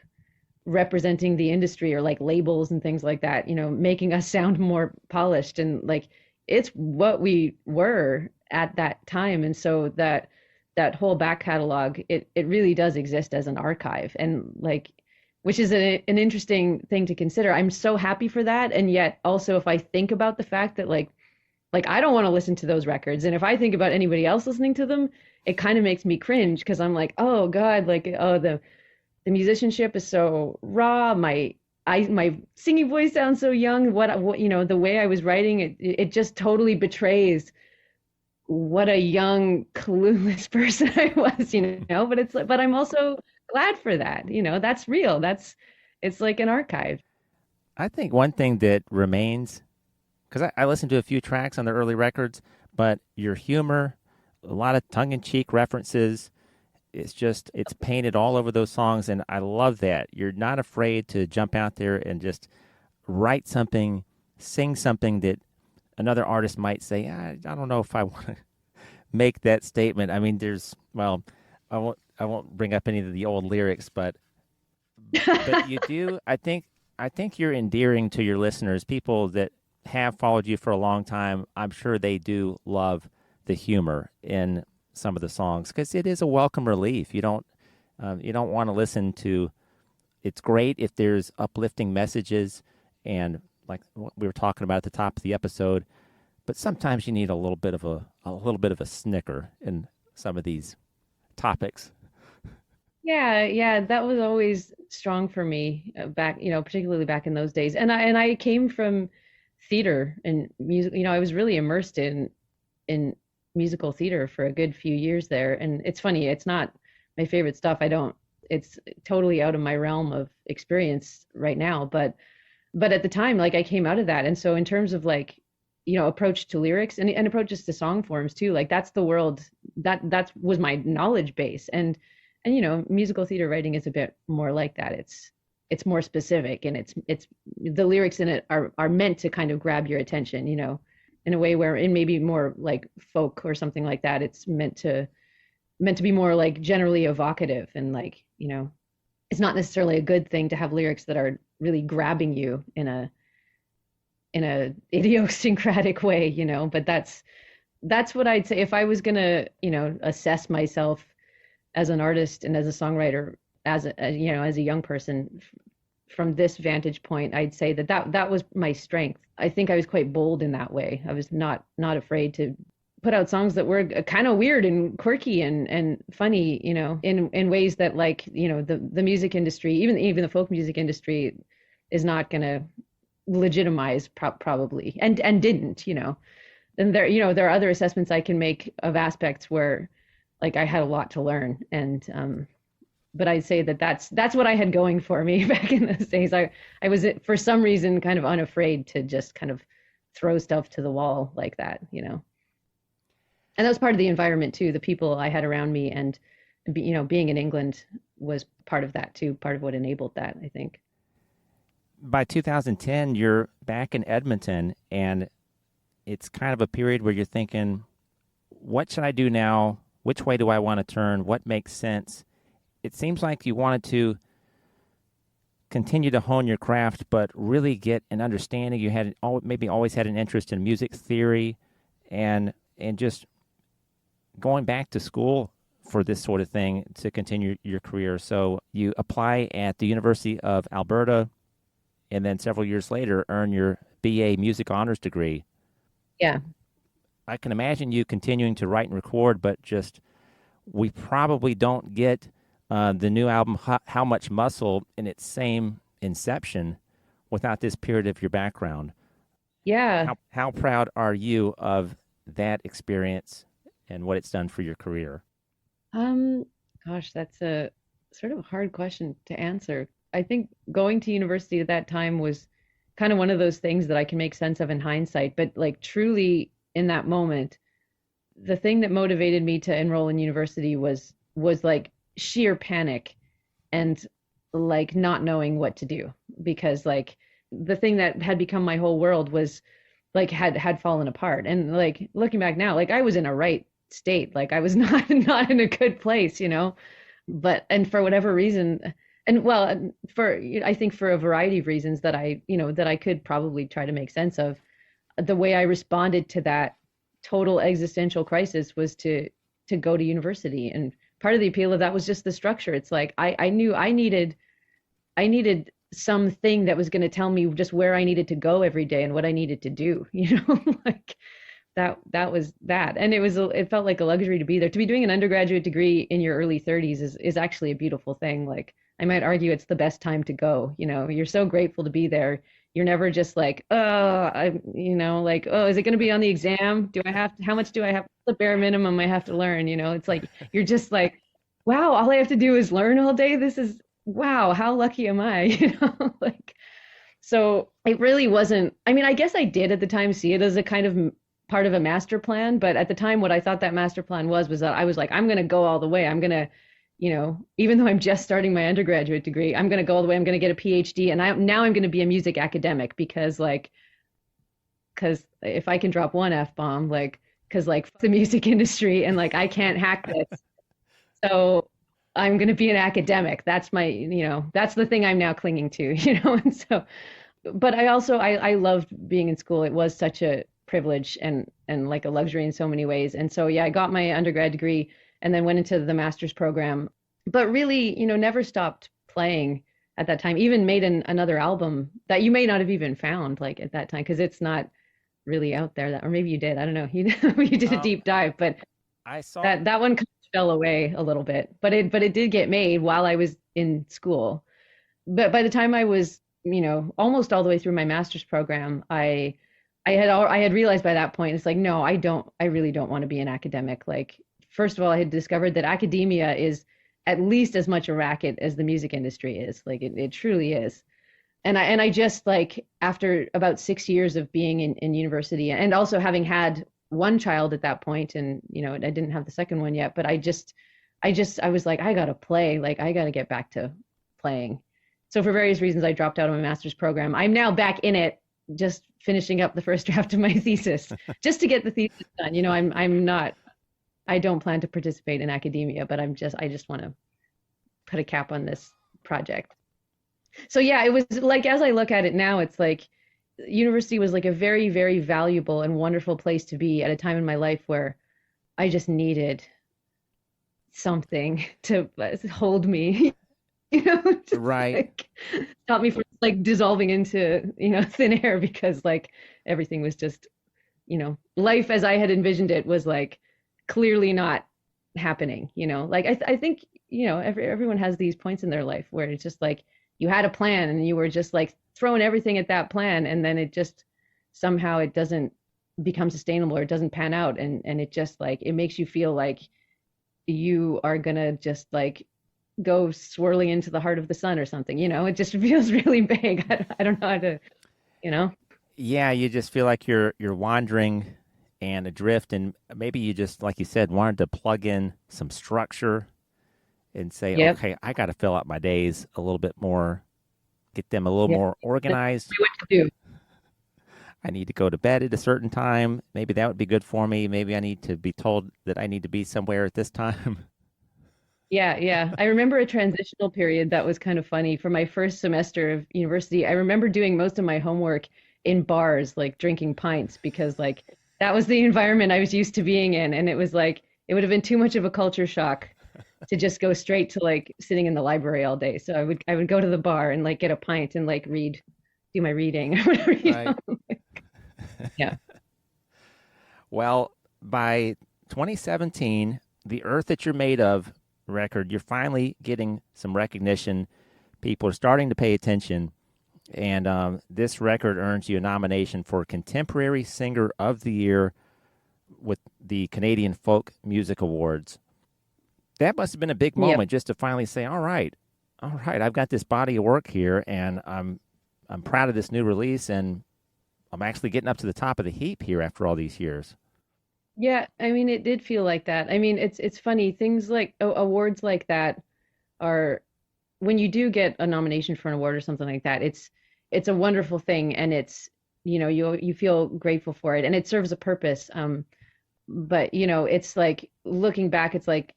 representing the industry or like labels and things like that, making us sound more polished and like it's what we were at that time. And so that whole back catalog, it really does exist as an archive and like which is an interesting thing to consider. I'm so happy for that. And yet also if I think about the fact that like I don't want to listen to those records. And if I think about anybody else listening to them, it kind of makes me cringe because I'm like, oh God, like oh the musicianship is so raw. My singing voice sounds so young. What the way I was writing it just totally betrays what a young clueless person I was. But it's like, but I'm also glad for that. That's real. It's like an archive.
I think one thing that remains, because I listened to a few tracks on the early records, but your humor, a lot of tongue in cheek references, it's painted all over those songs. And I love that. You're not afraid to jump out there and just write something, sing something that another artist might say, I don't know if I want to make that statement. I mean, well, I won't bring up any of the old lyrics, but you do. I think you're endearing to your listeners, people that have followed you for a long time. I'm sure they do love the humor in some of the songs because it is a welcome relief. You don't want to listen to. It's great if there's uplifting messages and like what we were talking about at the top of the episode, but sometimes you need a little bit of a snicker in some of these topics.
Yeah, that was always strong for me back, particularly back in those days. And I came from theater and music. I was really immersed in musical theater for a good few years there. And it's funny, it's not my favorite stuff. It's totally out of my realm of experience right now. But at the time, like I came out of that. And so in terms of like, approach to lyrics and approaches to song forms too, like that's the world that was my knowledge base. And musical theater writing is a bit more like that. It's more specific and it's the lyrics in it are meant to kind of grab your attention, in a way where it may be more like folk or something like that. It's meant to be more like generally evocative and like, it's not necessarily a good thing to have lyrics that are really grabbing you in a idiosyncratic way, but that's what I'd say if I was gonna, assess myself as an artist and as a songwriter as a young person from this vantage point. I'd say that was my strength. I think I was quite bold in that way. I was not afraid to put out songs that were kind of weird and quirky and funny, in ways that like, the music industry, even the folk music industry is not going to legitimize probably and didn't. And there are other assessments I can make of aspects where like I had a lot to learn. And but I'd say that's what I had going for me back in those days. I was for some reason kind of unafraid to just kind of throw stuff to the wall like that. And that was part of the environment too, the people I had around me, and being in England was part of that too, part of what enabled that, I think.
By 2010, you're back in Edmonton, and it's kind of a period where you're thinking, what should I do now? Which way do I want to turn? What makes sense? It seems like you wanted to continue to hone your craft, but really get an understanding. You had maybe always had an interest in music theory, and just going back to school for this sort of thing to continue your career. So you apply at the University of Alberta, and then several years later earn your BA Music Honors degree.
Yeah.
I can imagine you continuing to write and record, but just we probably don't get the new album, How Much Muscle, in its same inception without this period of your background.
Yeah.
How proud are you of that experience and what it's done for your career?
Um, Gosh, that's a sort of a hard question to answer. I think going to university at that time was kind of one of those things that I can make sense of in hindsight, but like truly in that moment, the thing that motivated me to enroll in university was like sheer panic and like not knowing what to do because like the thing that had become my whole world was like had fallen apart. And like looking back now, like I was in a right state, like I was not in a good place, you know. But and for whatever reason, and well, for I think for a variety of reasons that that I could probably try to make sense of, the way I responded to that total existential crisis was to go to university. And part of the appeal of that was just the structure. It's like I knew I needed something that was going to tell me just where I needed to go every day and what I needed to do, you know, like that was that. And it felt like a luxury to be there. To be doing an undergraduate degree in your early 30s is actually a beautiful thing. Like I might argue it's the best time to go, you know. You're so grateful to be there. You're never just like, oh, like, oh, is it going to be on the exam? How much do I have, the bare minimum I have to learn? You know, it's like, you're just like, wow, all I have to do is learn all day. Wow, how lucky am I? You know, like, so it really wasn't, I mean, I guess I did at the time see it as a kind of part of a master plan, but at the time, what I thought that master plan was that I was like, I'm going to go all the way. I'm going to, even though I'm just starting my undergraduate degree, I'm going to go all the way. I'm going to get a PhD, and I'm going to be a music academic because if I can drop one F-bomb, because the music industry and like I can't hack this, so I'm going to be an academic. That's that's the thing I'm now clinging to, and so, but I loved being in school. It was such a privilege and like a luxury in so many ways. And so, yeah, I got my undergrad degree and then went into the master's program, but really, never stopped playing at that time. Even made another album that you may not have even found like at that time, because it's not really out there. Or maybe you did. I don't know. You did a deep dive, but
I saw
that one kind of fell away a little bit. But it did get made while I was in school. But by the time I was, almost all the way through my master's program, I had realized by that point, it's like, no, I really don't want to be an academic. Like, first of all, I had discovered that academia is at least as much a racket as the music industry is. Like it truly is. And I just like, after about 6 years of being in university and also having had one child at that point, and, I didn't have the second one yet, but I was like, I gotta play, like I gotta get back to playing. So for various reasons, I dropped out of my master's program. I'm now back in it, just finishing up the first draft of my thesis just to get the thesis done. I don't plan to participate in academia, but I just want to put a cap on this project. So yeah, it was like, as I look at it now, it's like university was like a very, very valuable and wonderful place to be at a time in my life where I just needed something to hold me,
right.
like, stop me from like dissolving into, thin air, because like everything was just, life as I had envisioned it was like clearly not happening, like I think, everyone has these points in their life where it's just like you had a plan and you were just like throwing everything at that plan, and then it just somehow it doesn't become sustainable or it doesn't pan out, and it just like it makes you feel like you are gonna just like go swirling into the heart of the sun or something, it just feels really big. I don't know how to,
Yeah, you just feel like you're wandering and adrift, and maybe you just, like you said, wanted to plug in some structure and say,
Yep.
okay, I got to fill out my days a little bit more, get them a little
Yep.
more organized.
What to do.
I need to go to bed at a certain time. Maybe that would be good for me. Maybe I need to be told that I need to be somewhere at this time.
Yeah, yeah. I remember a transitional period that was kind of funny. For my first semester of university, I remember doing most of my homework in bars, like drinking pints, because like that was the environment I was used to being in. And it was like it would have been too much of a culture shock to just go straight to like sitting in the library all day. So I would go to the bar and like get a pint and like read, do my reading or whatever,
Right.
Yeah.
Well, by 2017, the Earth That You're Made Of record, you're finally getting some recognition. People are starting to pay attention. And this record earns you a nomination for Contemporary Singer of the Year with the Canadian Folk Music Awards. That must have been a big
Yep.
moment just to finally say, all right, I've got this body of work here, and I'm proud of this new release, and I'm actually getting up to the top of the heap here after all these years.
Yeah, I mean, it did feel like that. I mean, it's funny. Things like awards like that are when you do get a nomination for an award or something like that, it's a wonderful thing, and it's you feel grateful for it, and it serves a purpose. But it's like looking back, it's like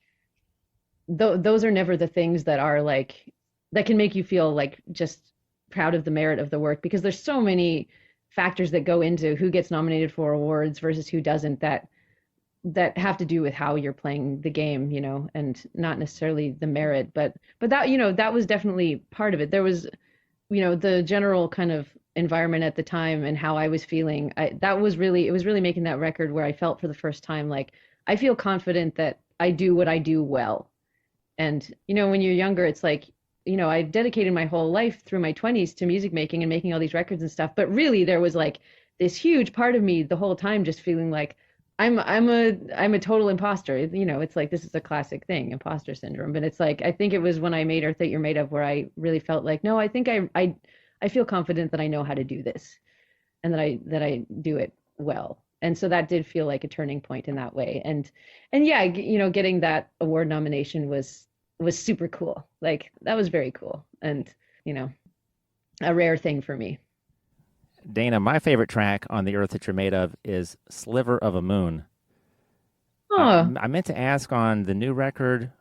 those are never the things that are like that can make you feel like just proud of the merit of the work, because there's so many factors that go into who gets nominated for awards versus who doesn't, that have to do with how you're playing the game, and not necessarily the merit, but that that was definitely part of it. There was the general kind of environment at the time and how I was feeling. That was really it was really making that record where I felt for the first time like I feel confident that I do what I do well. And when you're younger, it's like I dedicated my whole life through my 20s to music making and making all these records and stuff, but really there was like this huge part of me the whole time just feeling like I'm a total imposter. It's like this is a classic thing, imposter syndrome. But it's like I think it was when I made Earth That You're Made Of where I really felt like, no, I think I feel confident that I know how to do this and that I do it well. And so that did feel like a turning point in that way. And yeah, getting that award nomination was super cool. Like that was very cool and, you know, a rare thing for me.
Dana, my favorite track on The Earth That You're Made Of is Sliver of a Moon.
Oh,
I meant to ask on the new record,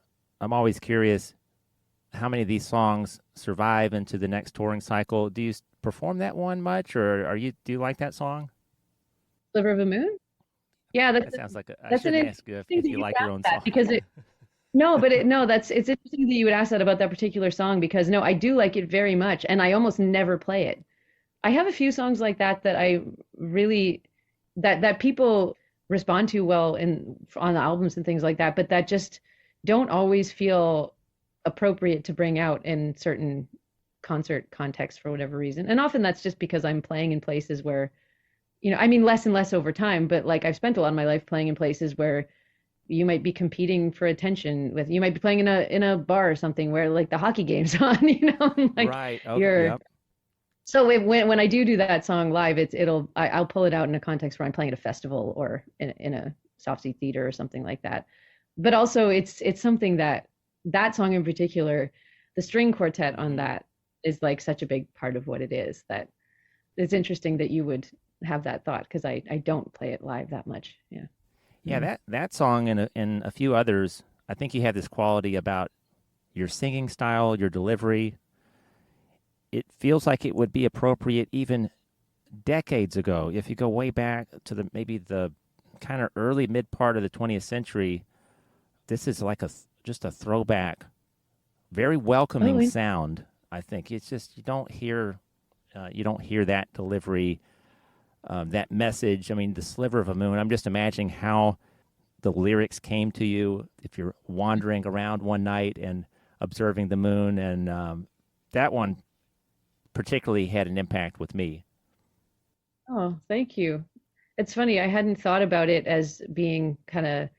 I'm always curious how many of these songs survive into the next touring cycle. Do you perform that one much, or do you like that song?
Sliver of a Moon? Yeah,
That sounds like I
that's an
shouldn't ask you
interesting
if
that
you
you
like
would
your
ask
own
that
song.
because no, but no, it's interesting that you would ask that about that particular song because no, I do like it very much and I almost never play it. I have a few songs like that I really that people respond to well in on the albums and things like that, but that just don't always feel appropriate to bring out in certain concert contexts for whatever reason. And often that's just because I'm playing in places where, I mean less and less over time, but like I've spent a lot of my life playing in places where you might be competing for attention with you might be playing in a bar or something where like the hockey game's on, and, like
Right. Okay.
you're
Yep.
so when I do that song live, I'll pull it out in a context where I'm playing at a festival or in a soft seat theater or something like that. But also it's something that song in particular, the string quartet on
Hmm.
that is like such a big part of what it is that it's interesting that you would have that thought because I don't play it live that much. Yeah.
Yeah, that song and a few others, I think you have this quality about your singing style, your delivery. It feels like it would be appropriate even decades ago. If you go way back to the maybe the kind of early mid part of the 20th century, this is like just a throwback, very
Oh,
welcoming sound. I think it's just you don't hear that delivery, that message. I mean, the sliver of a moon. I'm just imagining how the lyrics came to you if you're wandering around one night and observing the moon, and that one particularly had an impact with me.
oh, thank you. It's funny, I hadn't thought about it as being kind of,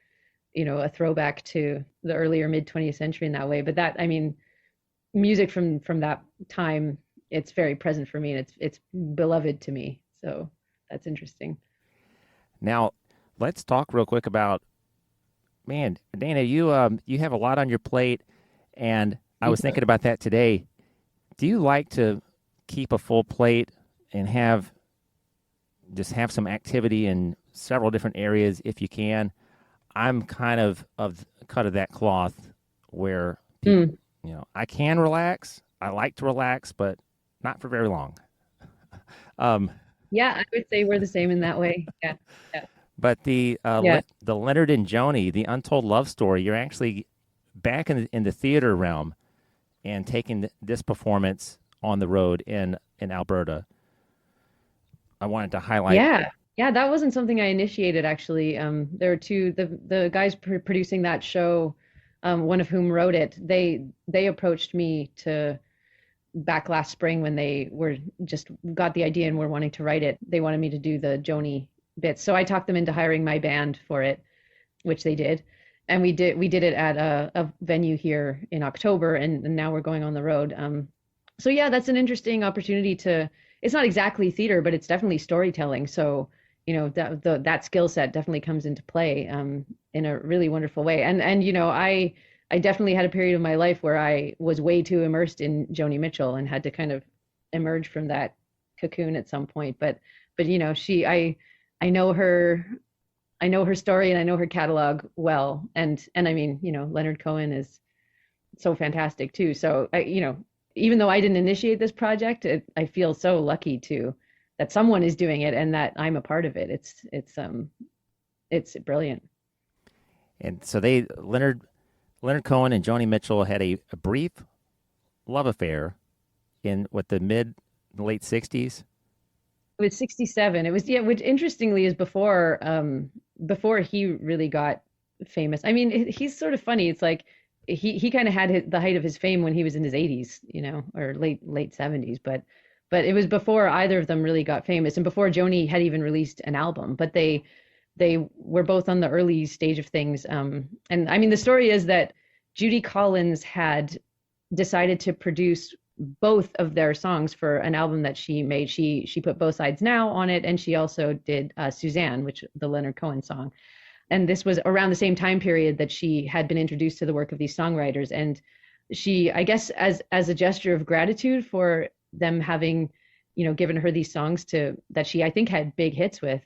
a throwback to the earlier mid 20th century in that way. But that, I mean, music from that time, it's very present for me and it's beloved to me. So that's interesting.
Now, let's talk real quick about man, Dana. You have a lot on your plate, and I was thinking about that today. Do you like to keep a full plate and have some activity in several different areas if you can? I'm kind of cut of that cloth where people,
Mm.
I can relax. I like to relax, but not for very long. Um,
Yeah, I would say we're the same in that way. Yeah. Yeah.
but
Yeah.
the Leonard and Joni, the untold love story, you're actually back in the theater realm and taking this performance on the road in Alberta. I wanted to highlight.
Yeah. Yeah, that wasn't something I initiated actually. There were the guys producing that show, one of whom wrote it. They approached me to back last spring when they were just got the idea and were wanting to write it. They wanted me to do the Joni bits. So I talked them into hiring my band for it, which they did. And we did it at a venue here in October, and now we're going on the road. So yeah, that's an interesting opportunity to. It's not exactly theater, but it's definitely storytelling. So that skill set definitely comes into play in a really wonderful way. And I definitely had a period of my life where I was way too immersed in Joni Mitchell and had to kind of emerge from that cocoon at some point. But I know her. I know her story and I know her catalog well. And I mean, Leonard Cohen is so fantastic too. So even though I didn't initiate this project, I feel so lucky to that someone is doing it and that I'm a part of it. It's brilliant.
And so Leonard Cohen and Joni Mitchell had a brief love affair in what the mid late 60s.
It was 67. It was, yeah, which interestingly is before he really got famous. I mean, he's sort of funny. It's like he kind of had the height of his fame when he was in his 80s, or late 70s, but it was before either of them really got famous and before Joni had even released an album. But they were both on the early stage of things. And I mean, the story is that Judy Collins had decided to produce both of their songs for an album that she made. She put Both Sides Now on it, and she also did Suzanne, which the Leonard Cohen song. And this was around the same time period that she had been introduced to the work of these songwriters. And she, I guess, as a gesture of gratitude for them having, given her these songs that she, I think, had big hits with.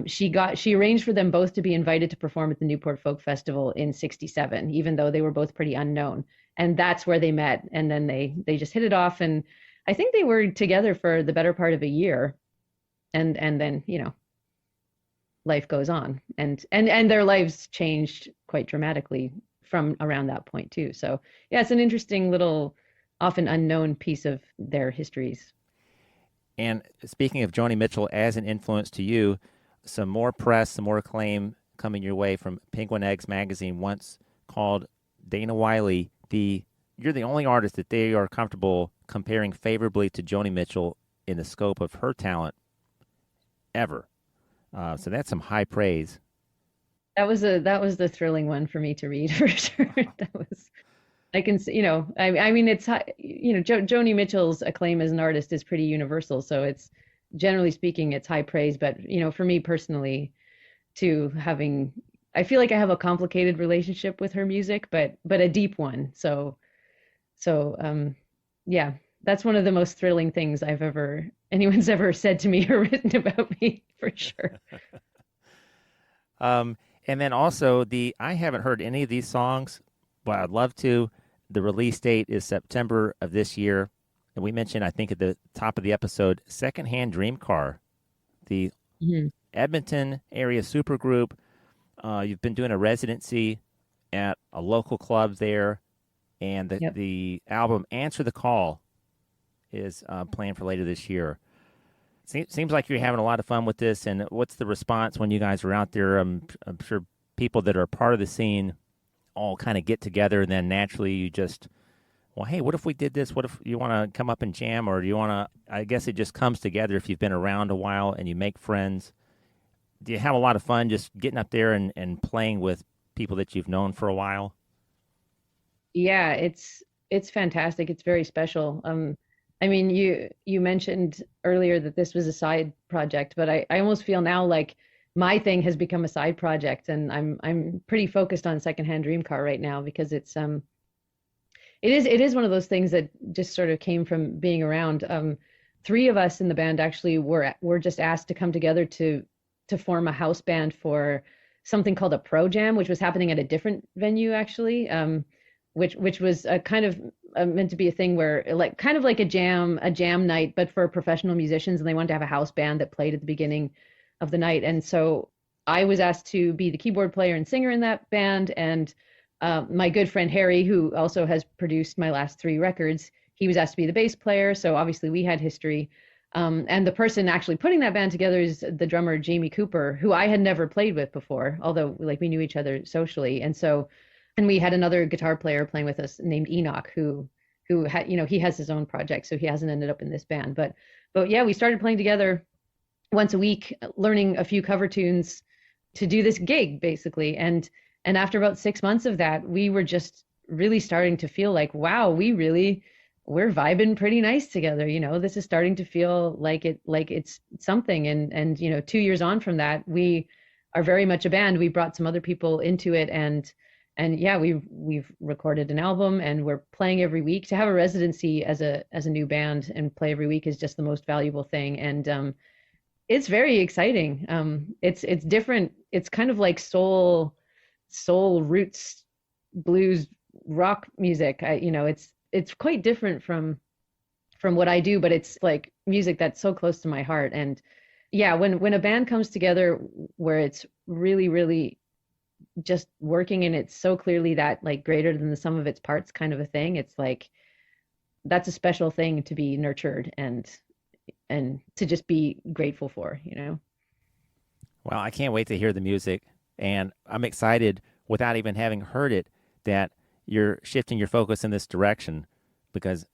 She arranged for them both to be invited to perform at the Newport Folk Festival in 67, even though they were both pretty unknown. And that's where they met. And then they just hit it off. And I think they were together for the better part of a year. And then, life goes on. And their lives changed quite dramatically from around that point too. So yeah, it's an interesting little, often unknown piece of their histories.
And speaking of Joni Mitchell as an influence to you, some more press, some more acclaim coming your way from Penguin Eggs magazine once called Dana Wylie, you're the only artist that they are comfortable comparing favorably to Joni Mitchell in the scope of her talent ever. So that's some high praise.
That was the thrilling one for me to read for sure. That was, I can see, I mean, it's, Joni Mitchell's acclaim as an artist is pretty universal. So it's, generally speaking, it's high praise. But, for me personally, too, I feel like I have a complicated relationship with her music, but a deep one. So, yeah, that's one of the most thrilling things anyone's ever said to me or written about me, for sure.
And then also I haven't heard any of these songs, but I'd love to. The release date is September of this year. And we mentioned, I think at the top of the episode, Secondhand Dream Car, the Edmonton area supergroup. You've been doing a residency at a local club there, and the album Answer the Call is planned for later this year. Seems like you're having a lot of fun with this, and what's the response when you guys are out there? I'm sure people that are part of the scene all kind of get together, and then naturally you just, well, hey, what if we did this? What if you want to come up and jam, or do you want to, I guess it just comes together if you've been around a while and you make friends. Do you have a lot of fun just getting up there and playing with people that you've known for a while?
Yeah, it's fantastic. It's very special. I mean, you mentioned earlier that this was a side project, but I almost feel now like my thing has become a side project, and I'm pretty focused on Secondhand Dream Car right now because it is one of those things that just sort of came from being around. Three of us in the band actually were just asked to come together to form a house band for something called a Pro Jam, which was happening at a different venue actually. which was a kind of meant to be a thing where like kind of like a jam night, but for professional musicians, and they wanted to have a house band that played at the beginning of the night. And so I was asked to be the keyboard player and singer in that band. And my good friend Harry, who also has produced my last 3 records, he was asked to be the bass player. So obviously we had history. And the person actually putting that band together is the drummer Jamie Cooper, who I had never played with before, although like we knew each other socially. And we had another guitar player playing with us named Enoch, who had, he has his own project, so he hasn't ended up in this band. But yeah, we started playing together once a week, learning a few cover tunes to do this gig basically. And after about 6 months of that, we were just really starting to feel like, wow, we're vibing pretty nice together. This is starting to feel like it's something. And 2 years on from that, we are very much a band. We brought some other people into it, and yeah, we've recorded an album, and we're playing every week. To have a residency as a new band and play every week is just the most valuable thing. And it's very exciting. It's different. It's kind of like soul roots, blues, rock music. It's quite different from what I do, but it's like music that's so close to my heart. And yeah, when a band comes together where it's really, really just working, and it's so clearly that like greater than the sum of its parts kind of a thing, it's like that's a special thing to be nurtured and to just be grateful for.
Well, I can't wait to hear the music, and I'm excited without even having heard it that you're shifting your focus in this direction, because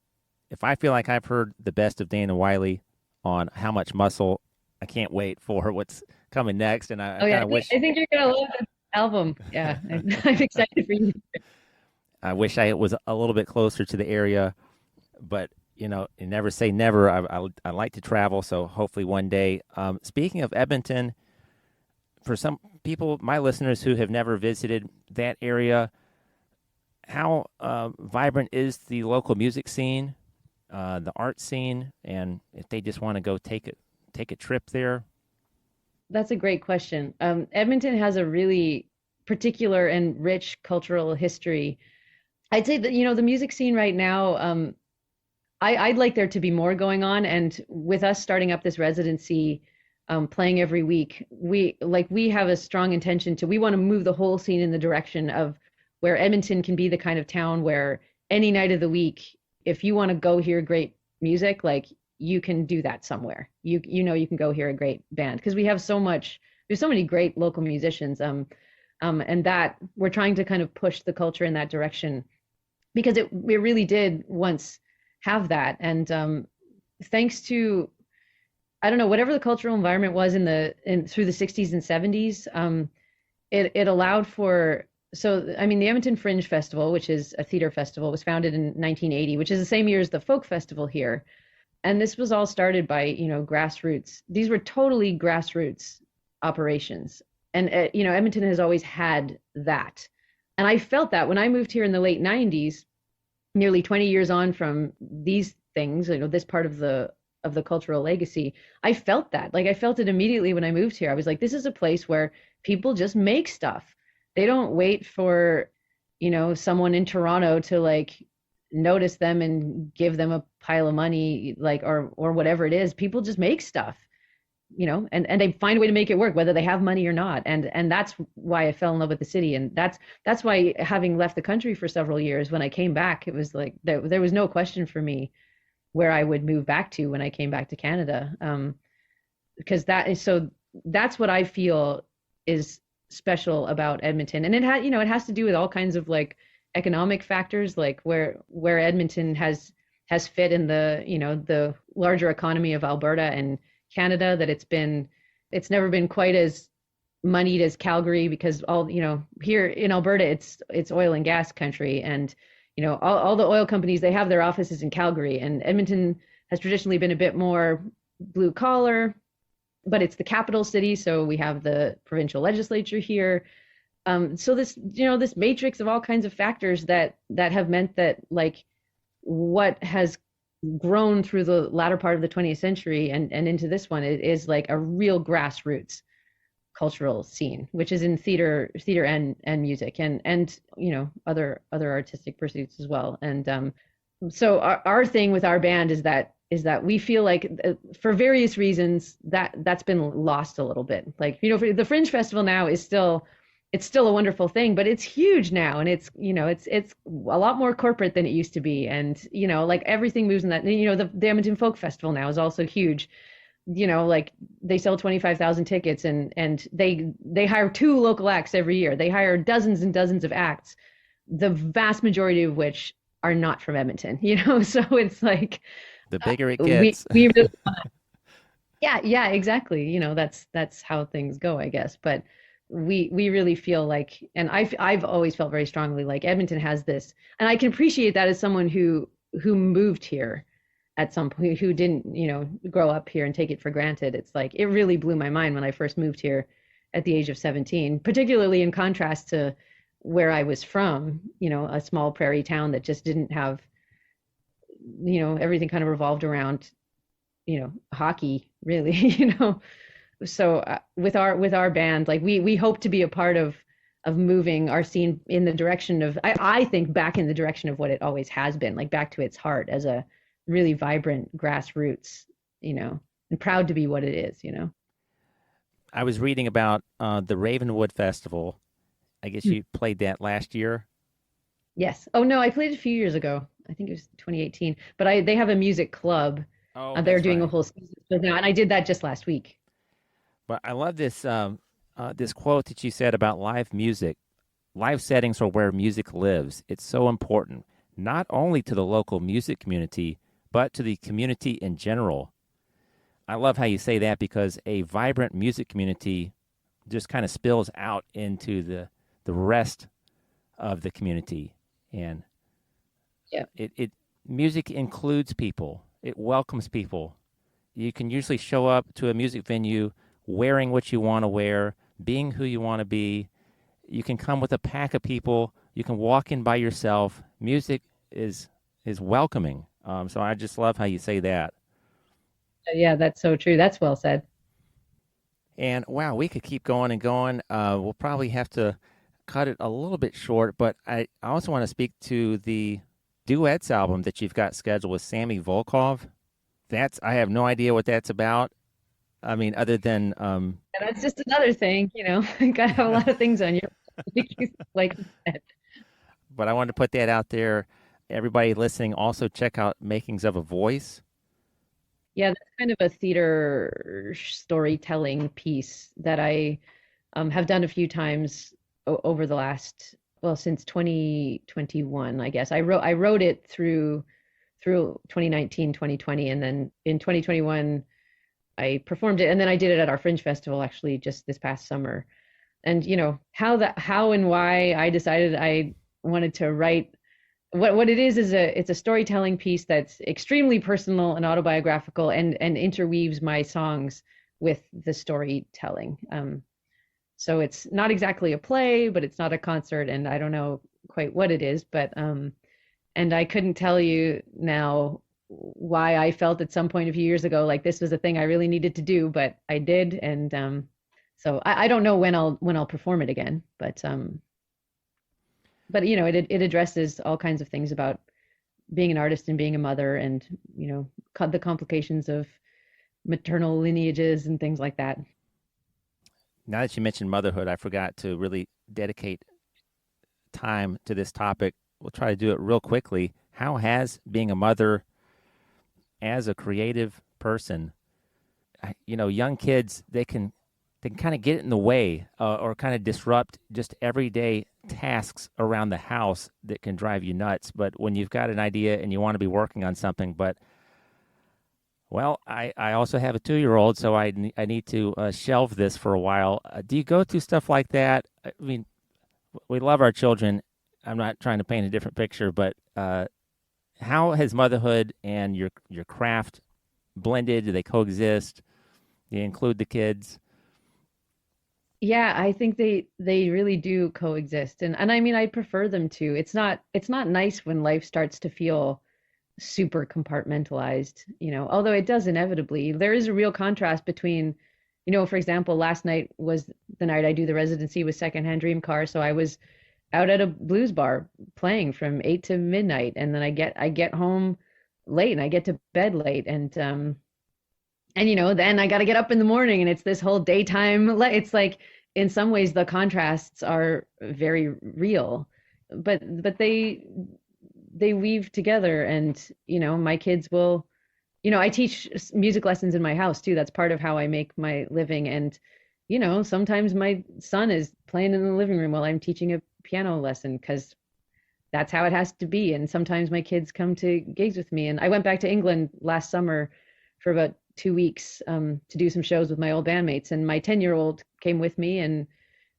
if I feel like I've heard the best of Dana Wylie on How Much Muscle, I can't wait for what's coming next. And I kind of wish.
I think you're gonna love this album. Yeah, I'm excited for you.
I wish I was a little bit closer to the area, but you never say never. I like to travel, so hopefully one day. Speaking of Edmonton, for some people, my listeners who have never visited that area, how vibrant is the local music scene, the art scene, and if they just want to go take a trip there?
That's a great question. Edmonton has a really particular and rich cultural history. I'd say that, the music scene right now, I'd like there to be more going on. And with us starting up this residency, playing every week, we have a strong intention we want to move the whole scene in the direction of where Edmonton can be the kind of town where any night of the week, if you want to go hear great music, like you can do that somewhere. You can go hear a great band, because we have so many great local musicians. And that we're trying to kind of push the culture in that direction, because we really did once have that. And thanks to, I don't know, whatever the cultural environment was through the 60s and 70s, it allowed for. So, I mean, the Edmonton Fringe Festival, which is a theater festival, was founded in 1980, which is the same year as the folk festival here. And this was all started by, grassroots. These were totally grassroots operations. And, Edmonton has always had that. And I felt that when I moved here in the late 90s, nearly 20 years on from these things, this part of the cultural legacy, I felt that. Like I felt it immediately when I moved here. I was like, this is a place where people just make stuff. They don't wait for, someone in Toronto to like notice them and give them a pile of money, like, or whatever it is. People just make stuff, and they find a way to make it work, whether they have money or not. And that's why I fell in love with the city. And that's why, having left the country for several years, when I came back, it was like, there was no question for me where I would move back to when I came back to Canada. Because that's what I feel is special about Edmonton. And it has to do with all kinds of like economic factors, like where Edmonton has fit in the larger economy of Alberta and Canada, that it's never been quite as moneyed as Calgary, because all, here in Alberta, it's oil and gas country. And, all the oil companies, they have their offices in Calgary, and Edmonton has traditionally been a bit more blue collar, but it's the capital city. So we have the provincial legislature here. So this matrix of all kinds of factors that have meant that like what has grown through the latter part of the 20th century and into this one, it is like a real grassroots cultural scene, which is in theater and music and other artistic pursuits as well. And so our thing with our band is that we feel like for various reasons that's been lost a little bit. Like, for the Fringe Festival now is still, it's still a wonderful thing, but it's huge now, and it's a lot more corporate than it used to be. And like everything moves in that. The Edmonton Folk Festival now is also huge. Like they sell 25,000 tickets, and they hire two local acts every year. They hire dozens and dozens of acts, the vast majority of which are not from Edmonton. So it's like
The bigger it
we
gets.
we really, yeah, exactly. That's how things go, I guess. But we really feel like, and I've always felt very strongly like Edmonton has this, and I can appreciate that as someone who moved here at some point, who didn't grow up here and take it for granted. It's like it really blew my mind when I first moved here at the age of 17, particularly in contrast to where I was from, a small prairie town that just didn't have, everything kind of revolved around, hockey, really. So with our band, like we hope to be a part of moving our scene in the direction of, I think, back in the direction of what it always has been, like back to its heart as a really vibrant grassroots, and proud to be what it is.
I was reading about the Ravenwood Festival. I guess you played that last year.
Yes. Oh no, I played it a few years ago. I think it was 2018. But they have a music club.
Oh,
They're
that's
doing a
right.
whole season now, and I did that just last week.
But I love this quote that you said about live music. Live settings are where music lives. It's so important, not only to the local music community, but to the community in general. I love how you say that because a vibrant music community just kind of spills out into the rest of the community. And
Yeah.
it music includes people. It welcomes people. You can usually show up to a music venue wearing what you want to wear, being who you want to be. You can come with a pack of people. You can walk in by yourself. Music is welcoming. So I just love how you say that.
Yeah, that's so true. That's well said.
And wow, we could keep going and going. We'll probably have to cut it a little bit short, but I also want to speak to the duets album that you've got scheduled with Sammy Volkov. I have no idea what that's about. I mean, other than
And that's just another thing, you gotta have a lot of things on your like you said.
but I wanted to put that out there. Everybody listening, also check out Makings of a Voice.
Yeah, that's kind of a theater storytelling piece that I have done a few times over the last, well, since 2021, I guess. I wrote it through 2019, 2020, and then in 2021 I performed it, and then I did it at our Fringe Festival actually just this past summer. And how and why I decided I wanted to write what it is it's a storytelling piece that's extremely personal and autobiographical, and interweaves my songs with the storytelling. So it's not exactly a play, but it's not a concert, and I don't know quite what it is, but and I couldn't tell you now why I felt at some point a few years ago like this was a thing I really needed to do, but I did. And so I don't know when I'll perform it again, but it addresses all kinds of things about being an artist and being a mother, and the complications of maternal lineages and things like that.
Now that you mentioned motherhood, I forgot to really dedicate time to this topic. We'll try to do it real quickly. How has being a mother as a creative person, young kids, they can kind of get in the way or kind of disrupt just everyday tasks around the house that can drive you nuts. But when you've got an idea and you want to be working on something, but well, I also have a 2-year-old, so I need to shelve this for a while. Do you go through stuff like that? I mean, we love our children. I'm not trying to paint a different picture, but how has motherhood and your craft blended? Do they coexist? Do you include the kids?
Yeah, I think they really do coexist. And I mean I prefer them to. It's not nice when life starts to feel super compartmentalized, although it does inevitably. There is a real contrast between For example, last night was the night I do the residency with Secondhand Dream Car. So I was out at a blues bar playing from 8 to midnight, and then I get home late and I get to bed late, and then I got to get up in the morning, and it's this whole daytime. It's like in some ways the contrasts are very real, but they weave together, and my kids will. I teach music lessons in my house too. That's part of how I make my living. And, sometimes my son is playing in the living room while I'm teaching a piano lesson because that's how it has to be. And sometimes my kids come to gigs with me. And I went back to England last summer for about 2 weeks to do some shows with my old bandmates. And my 10-year-old came with me, and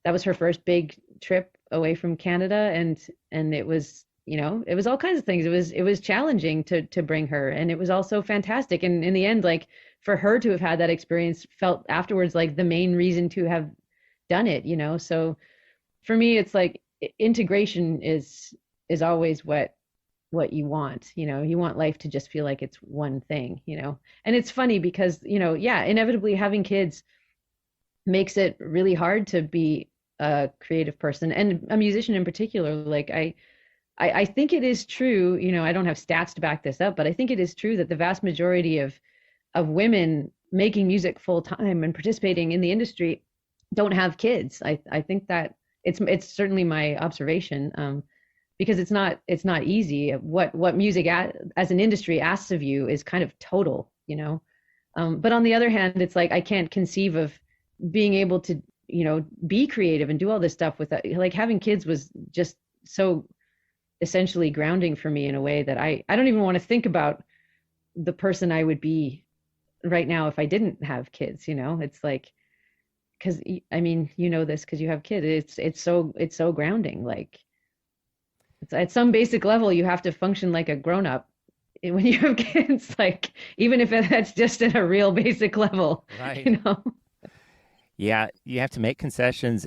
that was her first big trip away from Canada. And it was, it was all kinds of things. It was challenging to bring her, and it was also fantastic. And in the end, like for her to have had that experience felt afterwards like the main reason to have done it, So for me, it's like integration is always what you want. You want life to just feel like it's one thing. And it's funny because, yeah, inevitably having kids makes it really hard to be a creative person and a musician in particular. Like I think it is true, I don't have stats to back this up, but I think it is true that the vast majority of women making music full time and participating in the industry don't have kids. I think that it's certainly my observation, because it's not easy. What music as an industry asks of you is kind of total, but on the other hand, it's like I can't conceive of being able to be creative and do all this stuff with that. Like having kids was just so essentially grounding for me in a way that I don't even want to think about the person I would be right now if I didn't have kids. It's like, because I mean, this because you have kids. It's so grounding. Like it's at some basic level you have to function like a grown up when you have kids. Like even if that's just at a real basic level,
right? Yeah, you have to make concessions,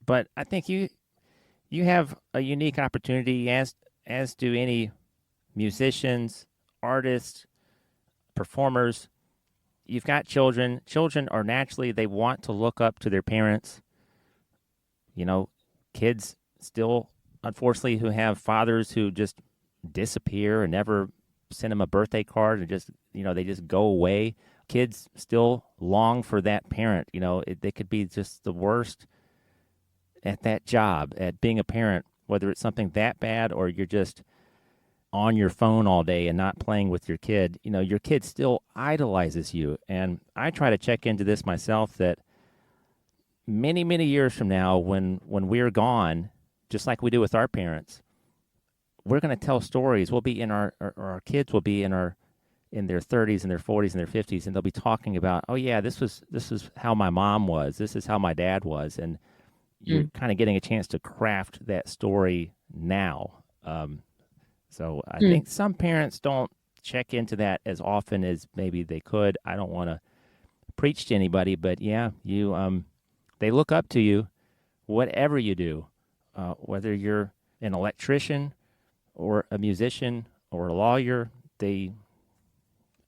but I think you have a unique opportunity, as do any musicians, artists, performers. You've got children. Children are naturally, they want to look up to their parents. Kids still, unfortunately, who have fathers who just disappear and never send them a birthday card and just, they just go away. Kids still long for that parent. They could be just the worst at that job, at being a parent, whether it's something that bad or you're just on your phone all day and not playing with your kid. Your kid still idolizes you. And I try to check into this myself, that many, many years from now, when we're gone, just like we do with our parents, we're going to tell stories. We'll be in our kids will be in their 30s and their 40s and their 50s, and they'll be talking about, oh yeah, this was how my mom was. This is how my dad was. And you're kind of getting a chance to craft that story now. So I think some parents don't check into that as often as maybe they could. I don't want to preach to anybody, but yeah, they look up to you, whatever you do, whether you're an electrician or a musician or a lawyer. They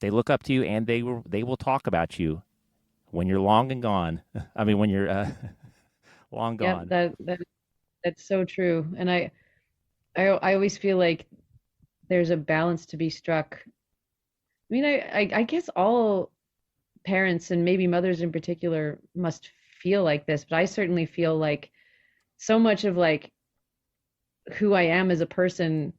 look up to you, and they will talk about you when you're long and gone. I mean, when you're long gone.
Yeah, that's so true. And I always feel like there's a balance to be struck. I mean, I guess all parents, and maybe mothers in particular, must feel like this, but I certainly feel like so much of like who I am as a person,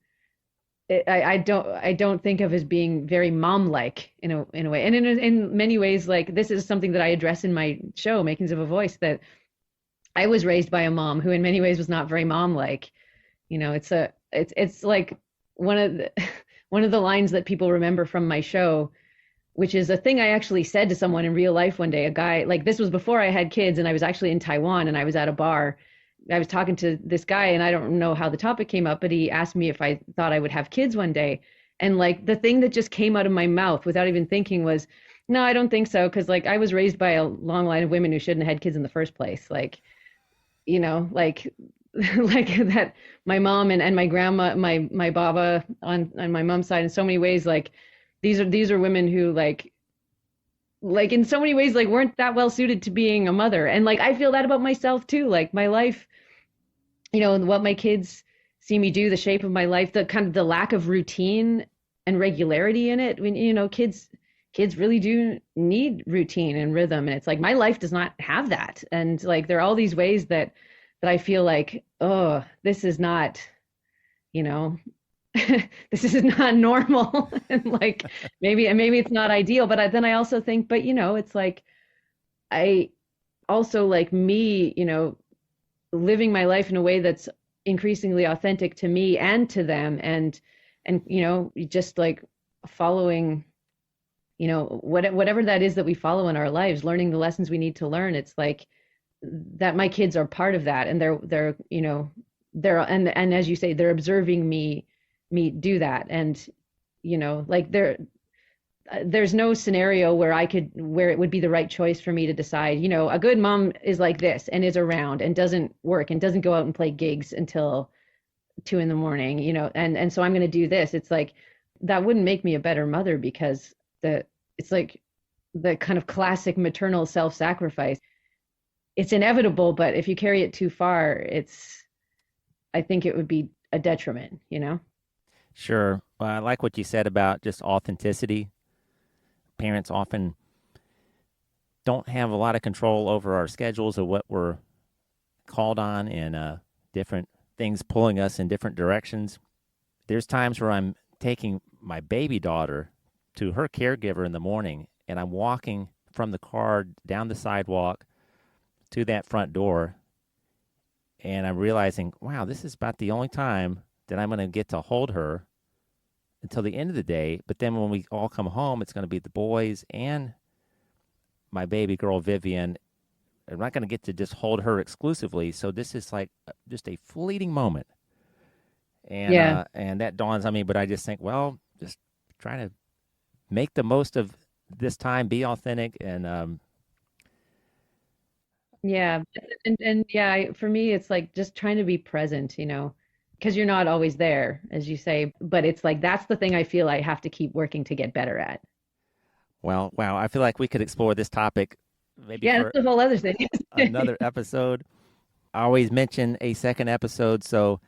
I don't think of as being very mom-like in a way. And in many ways, like this is something that I address in my show, Makings of a Voice, that I was raised by a mom who in many ways was not very mom-like. It's like one of the lines that people remember from my show, which is a thing I actually said to someone in real life one day. A guy, like this was before I had kids, and I was actually in Taiwan, and I was at a bar. I was talking to this guy, and I don't know how the topic came up, but he asked me if I thought I would have kids one day. And like the thing that just came out of my mouth without even thinking was, no, I don't think so. Cause like I was raised by a long line of women who shouldn't have had kids in the first place. Like, like that my mom and my grandma, my baba on my mom's side, in so many ways, like these are women who like like in so many ways like weren't that well suited to being a mother. And like I feel that about myself too. Like my life, and what my kids see me do, the shape of my life, the kind of the lack of routine and regularity in it. When kids really do need routine and rhythm, and it's like my life does not have that. And like there are all these ways that I feel like, oh, this is not, you know, this is not normal. And like maybe it's not ideal, but then I also think, but it's like I also like me, living my life in a way that's increasingly authentic to me and to them, and just like following, whatever that is that we follow in our lives, learning the lessons we need to learn. It's like that my kids are part of that, and they're and as you say, they're observing me do that. And like there's no scenario where it would be the right choice for me to decide, a good mom is like this and is around and doesn't work and doesn't go out and play gigs until 2 a.m, and so I'm going to do this. It's like that wouldn't make me a better mother, because it's like the kind of classic maternal self-sacrifice. It's inevitable, but if you carry it too far, I think it would be a detriment.
Sure. Well, I like what you said about just authenticity. Parents often don't have a lot of control over our schedules or what we're called on, and different things pulling us in different directions. There's times where I'm taking my baby daughter to her caregiver in the morning, and I'm walking from the car down the sidewalk to that front door, and I'm realizing, wow, this is about the only time that I'm going to get to hold her until the end of the day. But then when we all come home, it's going to be the boys and my baby girl, Vivian. I'm not going to get to just hold her exclusively. So this is like just a fleeting moment. And,
Yeah.
and that dawns on me, but I just think, well, just try to make the most of this time, be authentic. And
Yeah. And yeah, for me, it's like just trying to be present, because you're not always there, as you say. But it's like that's the thing I feel I have to keep working to get better at.
well, wow, I feel like we could explore this topic maybe
Yeah,
for
that's a whole other thing.
another episode. I always mention a second episode. So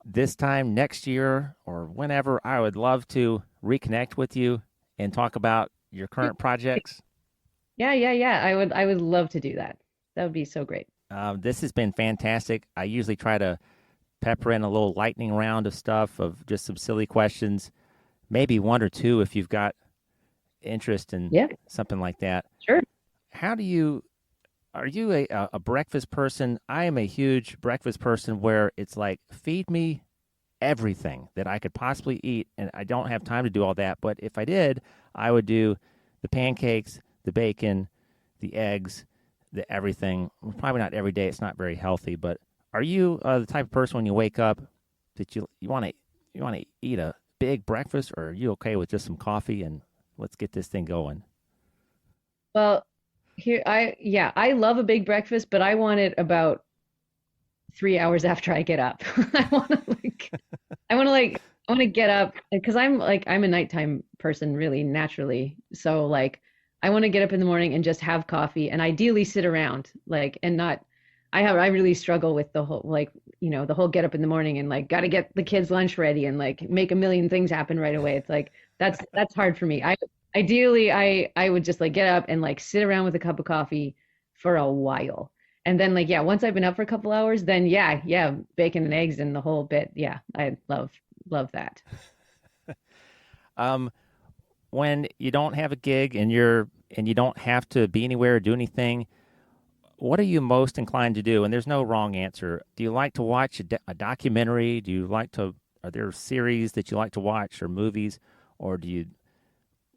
this time next year or whenever, I would love to reconnect with you and talk about your current projects.
Yeah, yeah, yeah. I would love to do that. That would be so great.
This has been fantastic. I usually try to pepper in a little lightning round of stuff, of just some silly questions, maybe one or two if you've got interest in
Yeah,
something like that.
sure.
How do you Are you a breakfast person? I am a huge breakfast person where it's like, feed me everything that I could possibly eat. And I don't have time to do all that. But if I did, I would do the pancakes, the bacon, the eggs, the everything. Well, probably not every day. It's not very healthy. But are you the type of person when you wake up that you want to eat a big breakfast, or are you okay with just some coffee and let's get this thing going?
Well, I love a big breakfast, but I want it about 3 hours after I get up. I want to like, I want to get up because I'm a nighttime person really naturally. So like, I want to get up in the morning and just have coffee and ideally sit around like and not. I really struggle with the whole like the whole get up in the morning and like got to get the kids lunch ready and like make a million things happen right away. It's like that's hard for me. Ideally I would just like get up and like sit around with a cup of coffee for a while. And then like yeah, once I've been up for a couple hours, then yeah, bacon and eggs and the whole bit. Yeah, I love that.
Um, when you don't have a gig and you don't have to be anywhere or do anything, what are you most inclined to do? And there's no wrong answer. Do you like to watch a documentary? Are there series that you like to watch or movies? Or do you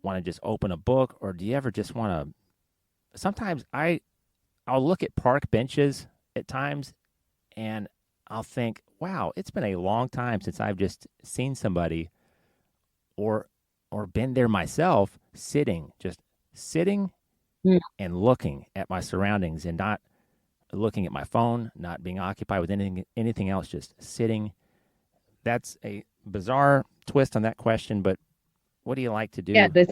want to just open a book? Or do you ever just want to, sometimes I'll look at park benches at times and I'll think, wow, it's been a long time since I've just seen somebody or been there myself just sitting
Mm.
and looking at my surroundings and not looking at my phone, not being occupied with anything else, just sitting. That's a bizarre twist on that question, but what do you like to
Yeah,
do?
this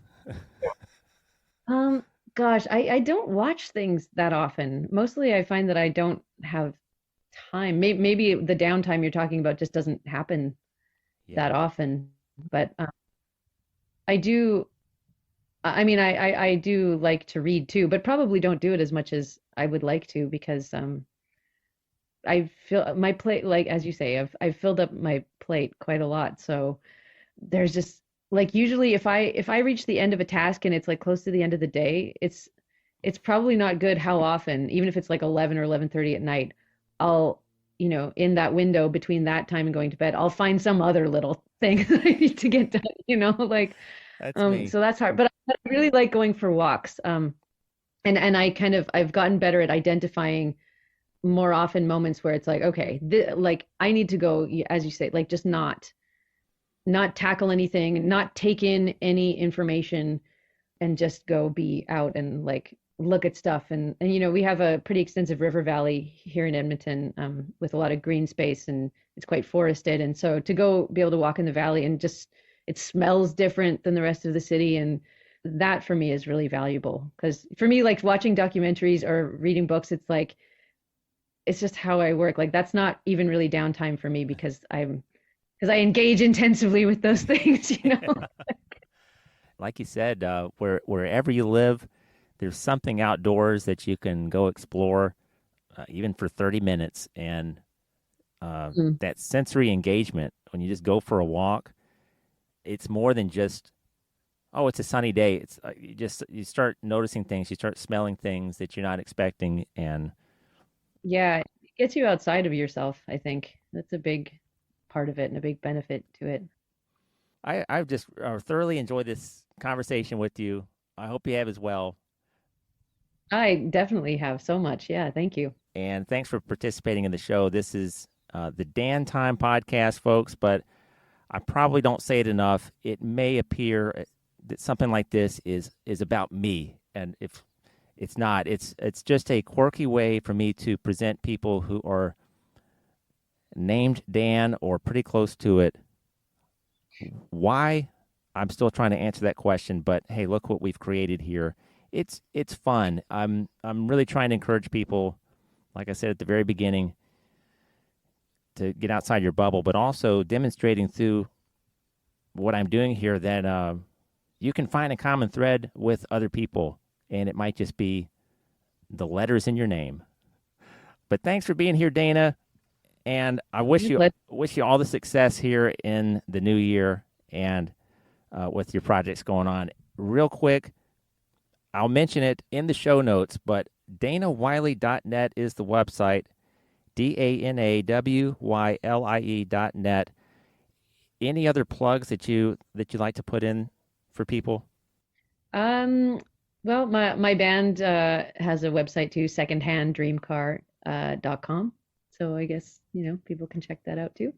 um Gosh, I don't watch things that often. Mostly I find that I don't have time. Maybe the downtime you're talking about just doesn't happen
Yeah.
that often. But I do, I mean, I do like to read too, but probably don't do it as much as I would like to because I feel my plate, like as you say, I've filled up my plate quite a lot. So there's just like usually if I reach the end of a task and it's like close to the end of the day, it's probably not good how often, even if it's like 11 or 11:30 at night, I'll, in that window between that time and going to bed, I'll find some other little thing that I need to get done, like
That's me.
so that's hard. But I really like going for walks. And I've gotten better at identifying more often moments where it's like, okay, like I need to go, as you say, like just not tackle anything, not take in any information, and just go be out and like look at stuff. And we have a pretty extensive river valley here in Edmonton, with a lot of green space, and it's quite forested. And so to go be able to walk in the valley and just it smells different than the rest of the city, and that for me is really valuable because for me, like watching documentaries or reading books, it's like it's just how I work. Like that's not even really downtime for me because I engage intensively with those things.
Like you said, wherever you live, there's something outdoors that you can go explore, even for 30 minutes. And
Mm.
that sensory engagement, when you just go for a walk, it's more than just, oh, it's a sunny day. It's you start noticing things, you start smelling things that you're not expecting. And
Yeah, it gets you outside of yourself, I think. That's a big part of it and a big benefit to it.
I've just thoroughly enjoyed this conversation with you. I hope you have as well.
I definitely have so much. Yeah, thank you.
And thanks for participating in the show. This is the Dan Time podcast, folks, but I probably don't say it enough. It may appear that something like this is about me, and if it's not, it's just a quirky way for me to present people who are named Dan or pretty close to it. Why? I'm still trying to answer that question, but hey, look what we've created here. It's fun. I'm really trying to encourage people, like I said at the very beginning, to get outside your bubble, but also demonstrating through what I'm doing here that you can find a common thread with other people, and it might just be the letters in your name. But thanks for being here, Dana, and I
Let
wish you all the success here in the new year and with your projects going on. Real quick, I'll mention it in the show notes, but DanaWylie.net is the website. DanaWylie.net. Any other plugs that you like to put in for people?
um well, my band has a website too, secondhanddreamcar.com. So I guess, people can check that out too.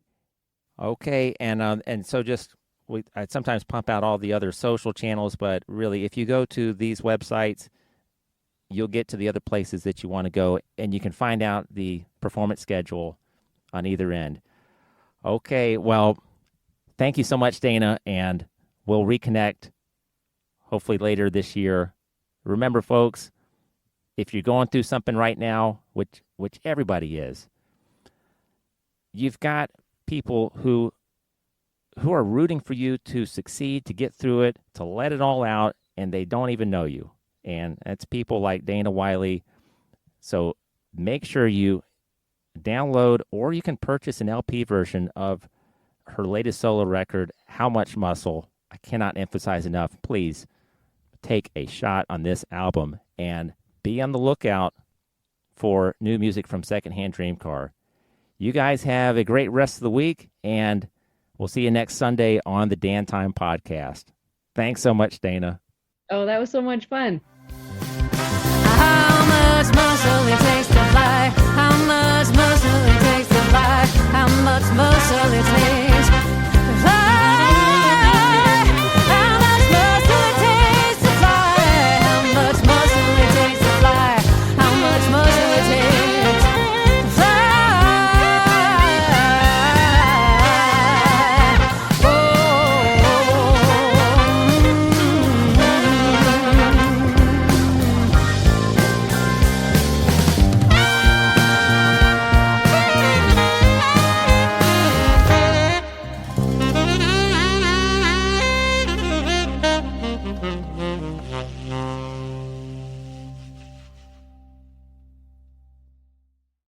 Okay, and so just I sometimes pump out all the other social channels, but really, if you go to these websites, you'll get to the other places that you want to go, and you can find out the performance schedule on either end. Okay, well, thank you so much, Dana, and we'll reconnect hopefully later this year. Remember, folks, if you're going through something right now, which everybody is, you've got people who are rooting for you to succeed, to get through it, to let it all out, and they don't even know you. And it's people like Dana Wylie. So make sure you download, or you can purchase an LP version of her latest solo record, How Much Muscle. I cannot emphasize enough. Please take a shot on this album and be on the lookout for new music from Secondhand Dream Car. You guys have a great rest of the week, and we'll see you next Sunday on the Dan Time Podcast. Thanks so much, Dana.
Oh, that was so much fun.
How much muscle